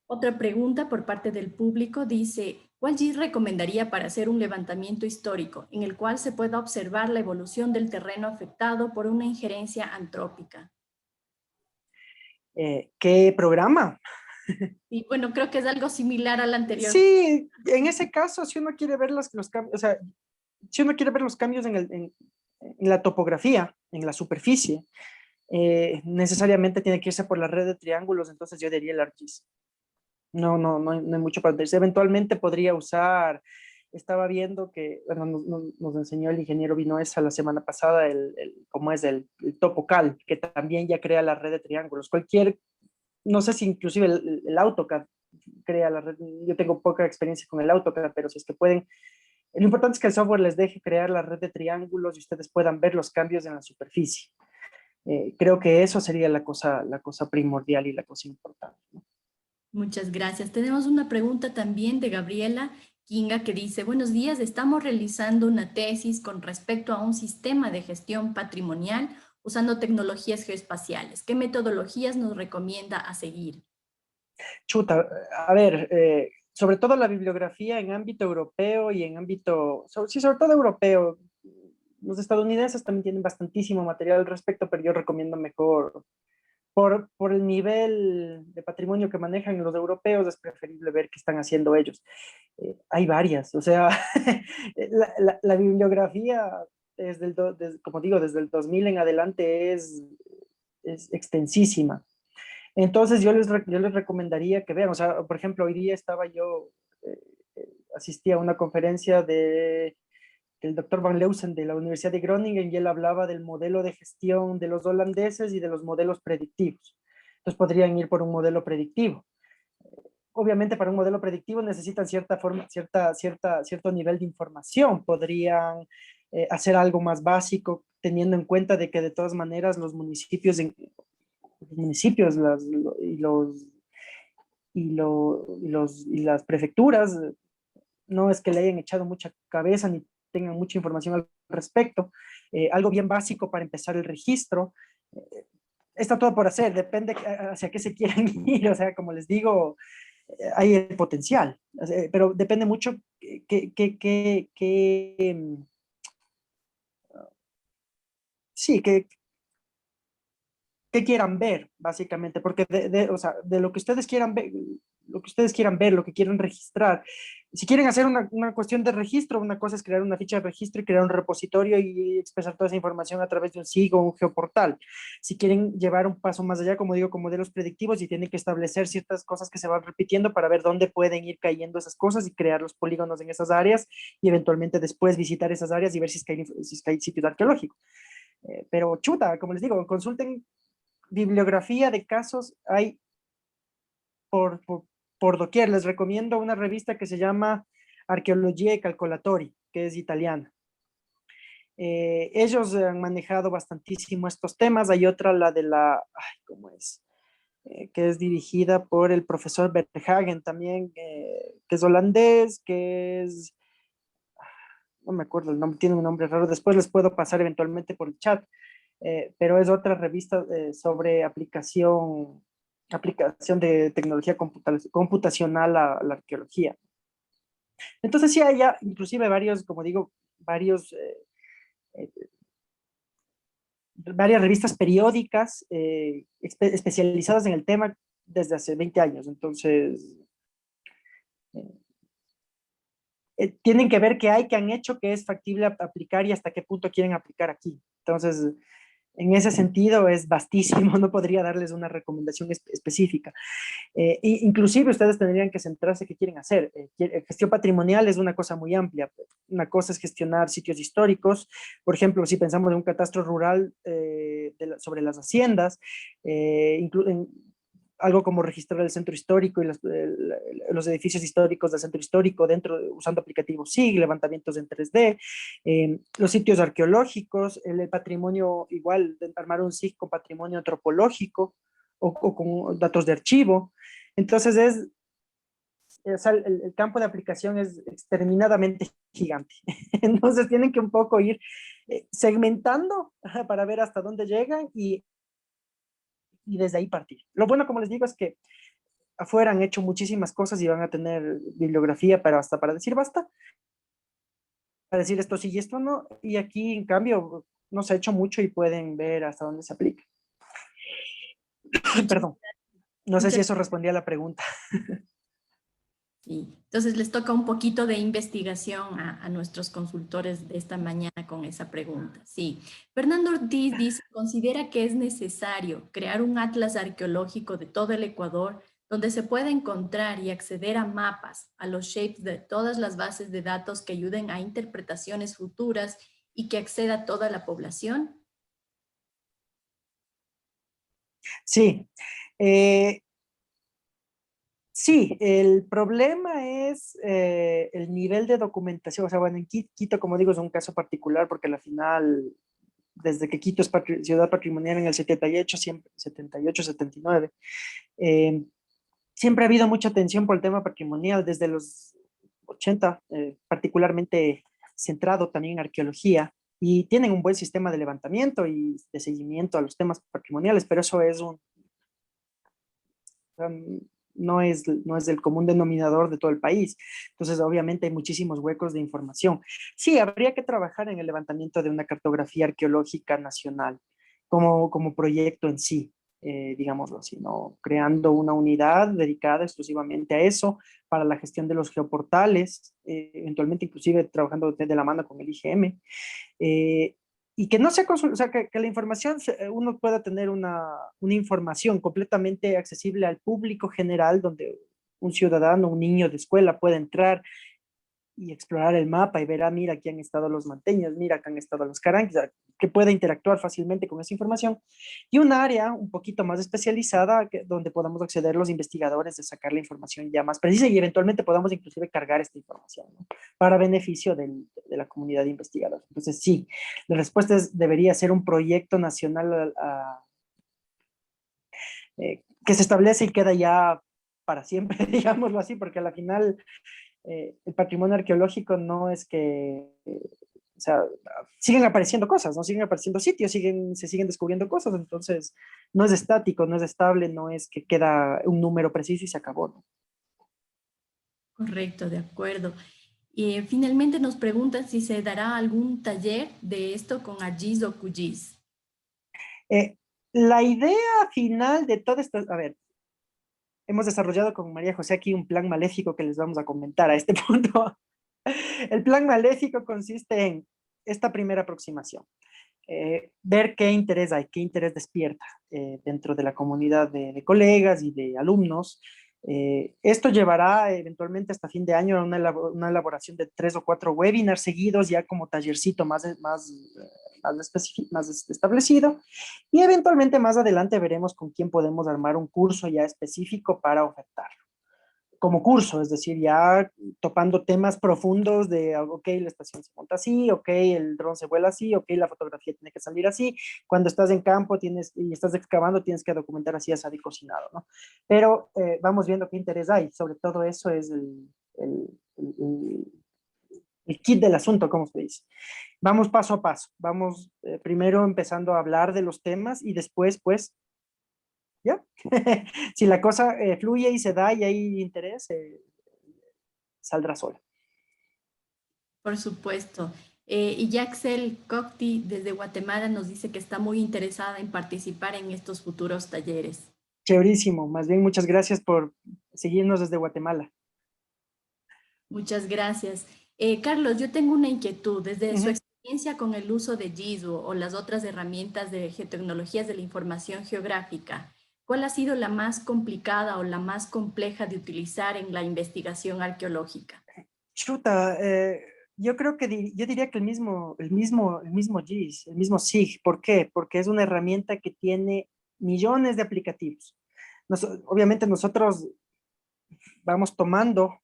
Otra pregunta por parte del público dice, ¿cuál GIS recomendaría para hacer un levantamiento histórico en el cual se pueda observar la evolución del terreno afectado por una injerencia antrópica? ¿Qué programa? Y bueno, creo que es algo similar al anterior. Sí, en ese caso, si uno quiere ver los cambios, o sea, si uno quiere ver los cambios en la topografía, en la superficie, necesariamente tiene que irse por la red de triángulos, entonces yo diría el ArcGIS. No hay mucho para decir. Eventualmente podría usar, estaba viendo que, bueno, nos enseñó el ingeniero Vinoesa la semana pasada, cómo es el TopoCal, que también ya crea la red de triángulos. No sé si inclusive el AutoCAD crea la red. Yo tengo poca experiencia con el AutoCAD, pero si es que pueden, lo importante es que el software les deje crear la red de triángulos y ustedes puedan ver los cambios en la superficie. Creo que eso sería la cosa primordial y la cosa importante, ¿no? Muchas gracias. Tenemos una pregunta también de Gabriela Kinga que dice, buenos días, estamos realizando una tesis con respecto a un sistema de gestión patrimonial usando tecnologías geoespaciales. ¿Qué metodologías nos recomienda a seguir? Chuta, a ver, sobre todo la bibliografía en ámbito europeo y en ámbito, sí, sobre todo europeo. Los estadounidenses también tienen bastantísimo material al respecto, pero yo recomiendo mejor, por el nivel de patrimonio que manejan los europeos, es preferible ver qué están haciendo ellos. Hay varias, o sea, la bibliografía, como digo, desde el 2000 en adelante es extensísima. Entonces yo les recomendaría que vean, o sea, por ejemplo, hoy día eh, asistí a una conferencia del doctor Van Leusen de la Universidad de Groningen y él hablaba del modelo de gestión de los holandeses y de los modelos predictivos. Entonces podrían ir por un modelo predictivo. Obviamente para un modelo predictivo necesitan cierto nivel de información. Podrían hacer algo más básico teniendo en cuenta de que de todas maneras y las prefecturas no es que le hayan echado mucha cabeza ni tengan mucha información al respecto. Algo bien básico para empezar el registro. Está todo por hacer, depende hacia qué se quieren ir, o sea, como les digo, hay el potencial, pero depende mucho sí, que quieran ver, básicamente, porque o sea, de lo que ustedes quieran ver, lo que quieran registrar. Si quieren hacer una cuestión de registro, una cosa es crear una ficha de registro y crear un repositorio y expresar toda esa información a través de un SIG o un geoportal. Si quieren llevar un paso más allá, como digo, con modelos predictivos y tienen que establecer ciertas cosas que se van repitiendo para ver dónde pueden ir cayendo esas cosas y crear los polígonos en esas áreas y eventualmente después visitar esas áreas y ver si es que hay sitios arqueológicos. Pero chuta, como les digo, consulten bibliografía de casos, hay por, por, por doquier. Les recomiendo una revista que se llama Arqueología e Calcolatori, que es italiana. Ellos han manejado bastantísimo estos temas. Hay otra, ¿cómo es? Que es dirigida por el profesor Verhagen también, que es holandés, no me acuerdo el nombre, tiene un nombre raro, después les puedo pasar eventualmente por el chat, pero es otra revista sobre aplicación de tecnología computacional a la arqueología. Entonces sí hay ya inclusive varios, como digo, eh, varias revistas periódicas especializadas en el tema desde hace 20 años. Entonces, eh, tienen que ver qué hay, qué han hecho, qué es factible aplicar y hasta qué punto quieren aplicar aquí. Entonces, en ese sentido es vastísimo, no podría darles una recomendación específica. Inclusive ustedes tendrían que centrarse qué quieren hacer. Gestión patrimonial es una cosa muy amplia. Una cosa es gestionar sitios históricos. Por ejemplo, si pensamos en un catastro rural sobre las haciendas, algo como registrar el centro histórico y los edificios históricos del centro histórico usando aplicativos SIG, levantamientos en 3D, los sitios arqueológicos, el patrimonio, igual, armar un SIG con patrimonio antropológico o con datos de archivo. Entonces o sea, el campo de aplicación es exterminadamente gigante. Entonces tienen que un poco ir segmentando para ver hasta dónde llegan y y desde ahí partir. Lo bueno, como les digo, es que afuera han hecho muchísimas cosas y van a tener bibliografía para hasta para decir basta, para decir esto sí y esto no, y aquí en cambio no se ha hecho mucho y pueden ver hasta dónde se aplica. Muchas, Perdón, no sé si muchas eso respondía a la pregunta. Sí, entonces les toca un poquito de investigación a nuestros consultores de esta mañana con esa pregunta. Sí, Fernando Ortiz dice, considera que es necesario crear un atlas arqueológico de todo el Ecuador donde se pueda encontrar y acceder a mapas, a los shapes de todas las bases de datos que ayuden a interpretaciones futuras y que acceda a toda la población. Sí, eh, sí, el problema es el nivel de documentación. O sea, bueno, en Quito, como digo, es un caso particular porque al final, desde que Quito es ciudad patrimonial en el 78, siempre, 78, 79, eh, siempre ha habido mucha atención por el tema patrimonial desde los 80, particularmente centrado también en arqueología. Y tienen un buen sistema de levantamiento y de seguimiento a los temas patrimoniales, pero eso es no es el común denominador de todo el país. Entonces, obviamente hay muchísimos huecos de información. Sí, habría que trabajar en el levantamiento de una cartografía arqueológica nacional como proyecto en sí, digámoslo así, ¿no? Creando una unidad dedicada exclusivamente a eso, para la gestión de los geoportales, eventualmente inclusive trabajando de la mano con el IGM. eh, y que no sea, o sea, que la información, uno pueda tener una información completamente accesible al público general, donde un ciudadano, un niño de escuela puede entrar y explorar el mapa y ver, ah, mira, aquí han estado los manteños, mira, acá han estado los caranques, que pueda interactuar fácilmente con esa información. Y un área un poquito más especializada donde podamos acceder los investigadores de sacar la información ya más precisa y eventualmente podamos inclusive cargar esta información, ¿no? Para beneficio de la comunidad de investigadores. Entonces, sí, la respuesta debería ser un proyecto nacional que se establece y queda ya para siempre, digámoslo así, porque al final el patrimonio arqueológico no es que, o sea, siguen apareciendo cosas, ¿no? Siguen apareciendo sitios, se siguen descubriendo cosas, entonces no es estático, no es estable, no es que queda un número preciso y se acabó, ¿no? Correcto, de acuerdo. Y finalmente nos preguntan si se dará algún taller de esto con ARGIS o QGIS. Eh, la idea final de todo esto, a ver, hemos desarrollado con María José aquí un plan maléfico que les vamos a comentar a este punto. El plan maléfico consiste en esta primera aproximación. Ver qué interés hay, qué interés despierta dentro de la comunidad de colegas y de alumnos. Esto llevará eventualmente hasta fin de año a una elaboración de 3 o 4 webinars seguidos, ya como tallercito más establecido. Y eventualmente más adelante veremos con quién podemos armar un curso ya específico para ofertar como curso, es decir, ya topando temas profundos de, ok, la estación se monta así, ok, el dron se vuela así, ok, la fotografía tiene que salir así, cuando estás en campo y estás excavando, tienes que documentar así, asado y cocinado, ¿no? Pero vamos viendo qué interés hay, sobre todo eso es el kit del asunto, como se dice. Vamos paso a paso, vamos primero empezando a hablar de los temas y después, pues, ¿ya? Si la cosa fluye y se da y hay interés, saldrá sola. Por supuesto. Y Yaxel Cocti desde Guatemala nos dice que está muy interesada en participar en estos futuros talleres. Chéverísimo. Más bien, muchas gracias por seguirnos desde Guatemala. Muchas gracias. Carlos, yo tengo una inquietud. Desde su Ujú. experiencia con el uso de GISO o las otras herramientas de tecnologías de la información geográfica, ¿cuál ha sido la más complicada o la más compleja de utilizar en la investigación arqueológica? Chuta, yo creo que yo diría que el mismo GIS, el mismo SIG. ¿Por qué? Porque es una herramienta que tiene millones de aplicativos. Obviamente nosotros vamos tomando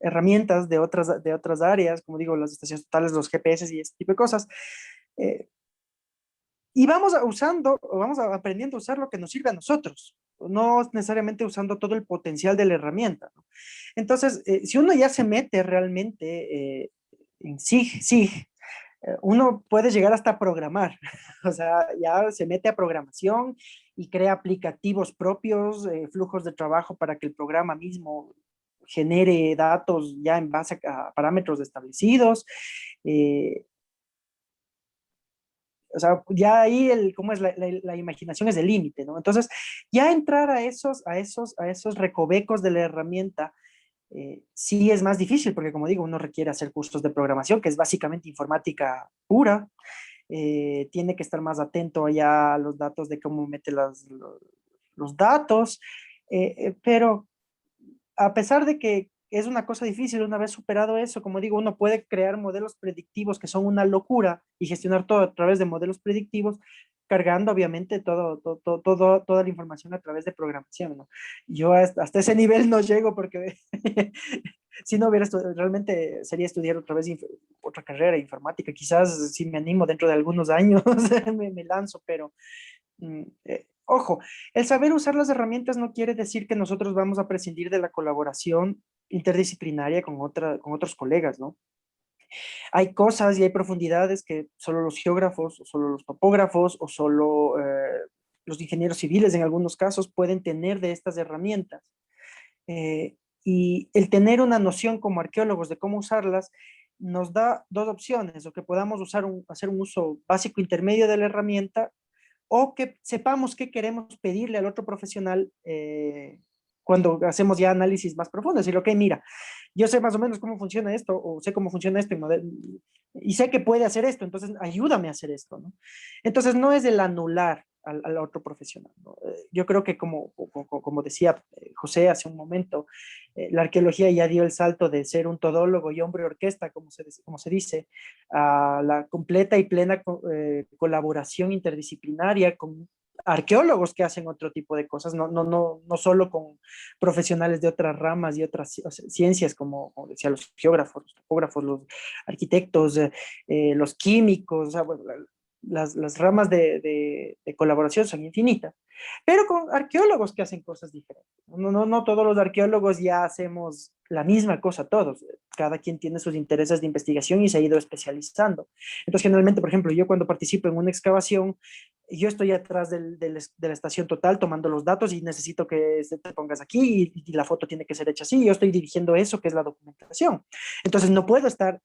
herramientas de otras áreas, como digo, las estaciones totales, los GPS y este tipo de cosas, eh, y vamos aprendiendo a usar lo que nos sirve a nosotros, no necesariamente usando todo el potencial de la herramienta, ¿no? Entonces, si uno ya se mete realmente en SIG, uno puede llegar hasta programar, o sea, ya se mete a programación y crea aplicativos propios, flujos de trabajo para que el programa mismo genere datos ya en base a parámetros establecidos. eh, o sea, ya ahí ¿cómo es? La imaginación es el límite, ¿no? Entonces, ya entrar a esos recovecos de la herramienta, sí es más difícil, porque como digo, uno requiere hacer cursos de programación, que es básicamente informática pura. Tiene que estar más atento allá a los datos de cómo mete los datos, pero a pesar de que es una cosa difícil, una vez superado eso, como digo, uno puede crear modelos predictivos que son una locura y gestionar todo a través de modelos predictivos, cargando obviamente toda la información a través de programación, ¿no? Yo hasta ese nivel no llego porque si no hubiera realmente sería estudiar otra vez otra carrera informática, quizás si me animo dentro de algunos años me lanzo, pero ojo, el saber usar las herramientas no quiere decir que nosotros vamos a prescindir de la colaboración interdisciplinaria con otros colegas, ¿no? Hay cosas y hay profundidades que solo los geógrafos, o solo los topógrafos, o solo los ingenieros civiles en algunos casos pueden tener de estas herramientas. Y el tener una noción como arqueólogos de cómo usarlas nos da dos opciones: o que podamos hacer un uso básico intermedio de la herramienta, o que sepamos qué queremos pedirle al otro profesional cuando hacemos ya análisis más profundos. Decir, ok, mira, yo sé más o menos cómo funciona esto, o sé cómo funciona esto, y sé que puede hacer esto, entonces ayúdame a hacer esto, ¿no? Entonces no es el anular al otro profesional, ¿no? Yo creo que como decía José hace un momento, la arqueología ya dio el salto de ser un todólogo y hombre orquesta, como se dice, a la completa y plena colaboración interdisciplinaria con arqueólogos que hacen otro tipo de cosas, no solo con profesionales de otras ramas y otras ciencias, como decía, los geógrafos, los topógrafos, los arquitectos, los químicos. O sea, bueno, las ramas de colaboración son infinitas, pero con arqueólogos que hacen cosas diferentes. No todos los arqueólogos ya hacemos la misma cosa todos. Cada quien tiene sus intereses de investigación y se ha ido especializando. Entonces, generalmente, por ejemplo, yo cuando participo en una excavación, yo estoy atrás de la estación total tomando los datos y necesito que te pongas aquí y la foto tiene que ser hecha así. Yo estoy dirigiendo eso que es la documentación. Entonces, no puedo estar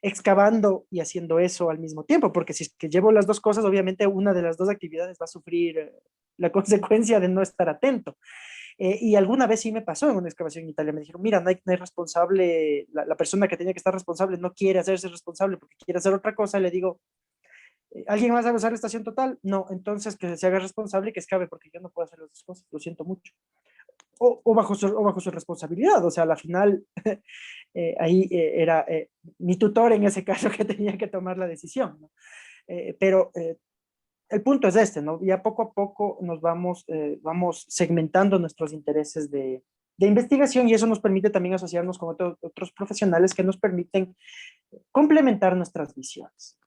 excavando y haciendo eso al mismo tiempo, porque si es que llevo las dos cosas, obviamente una de las dos actividades va a sufrir la consecuencia de no estar atento. Y alguna vez sí me pasó en una excavación en Italia, me dijeron, mira, no hay responsable, la persona que tenía que estar responsable no quiere hacerse responsable porque quiere hacer otra cosa. Le digo, ¿alguien más sabe usar la estación total? No, entonces que se haga responsable y que excave, porque yo no puedo hacer las dos cosas, lo siento mucho. O bajo su responsabilidad, o sea, a la final ahí era mi tutor en ese caso que tenía que tomar la decisión, ¿no? Pero el punto es este, ¿no? Ya poco a poco nos vamos segmentando nuestros intereses de investigación, y eso nos permite también asociarnos con otros profesionales que nos permiten complementar nuestras visiones.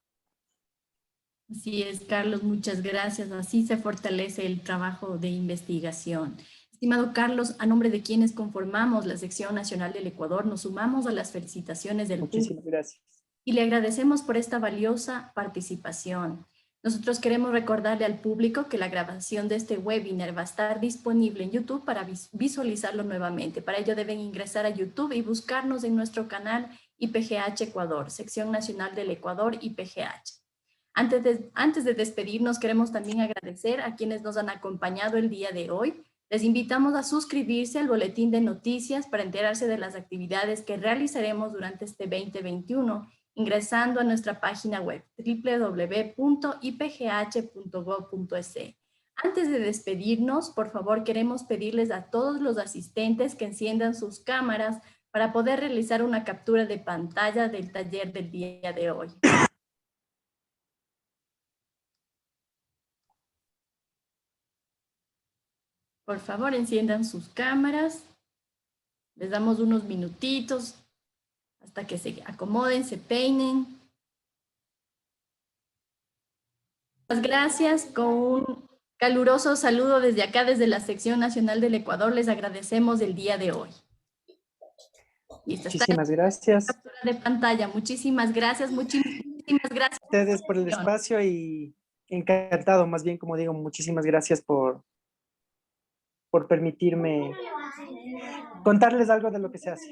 Así es, Carlos, muchas gracias. Así se fortalece el trabajo de investigación. Estimado Carlos, a nombre de quienes conformamos la Sección Nacional del Ecuador, nos sumamos a las felicitaciones del público. Muchísimas gracias. Y le agradecemos por esta valiosa participación. Nosotros queremos recordarle al público que la grabación de este webinar va a estar disponible en YouTube para visualizarlo nuevamente. Para ello deben ingresar a YouTube y buscarnos en nuestro canal IPGH Ecuador, Sección Nacional del Ecuador IPGH. Antes de despedirnos, queremos también agradecer a quienes nos han acompañado el día de hoy. Les invitamos a suscribirse al boletín de noticias para enterarse de las actividades que realizaremos durante este 2021, ingresando a nuestra página web www.ipgh.gov.es. Antes de despedirnos, por favor, queremos pedirles a todos los asistentes que enciendan sus cámaras para poder realizar una captura de pantalla del taller del día de hoy. Por favor, enciendan sus cámaras. Les damos unos minutitos hasta que se acomoden, se peinen. Muchas gracias. Con un caluroso saludo desde acá, desde la Sección Nacional del Ecuador, les agradecemos el día de hoy. Listo, Muchísimas gracias. Captura de pantalla. Muchísimas gracias. Muchísimas Muchísimas gracias. Ustedes por el espacio y encantado, más bien, como digo, muchísimas gracias por permitirme contarles algo de lo que se hace.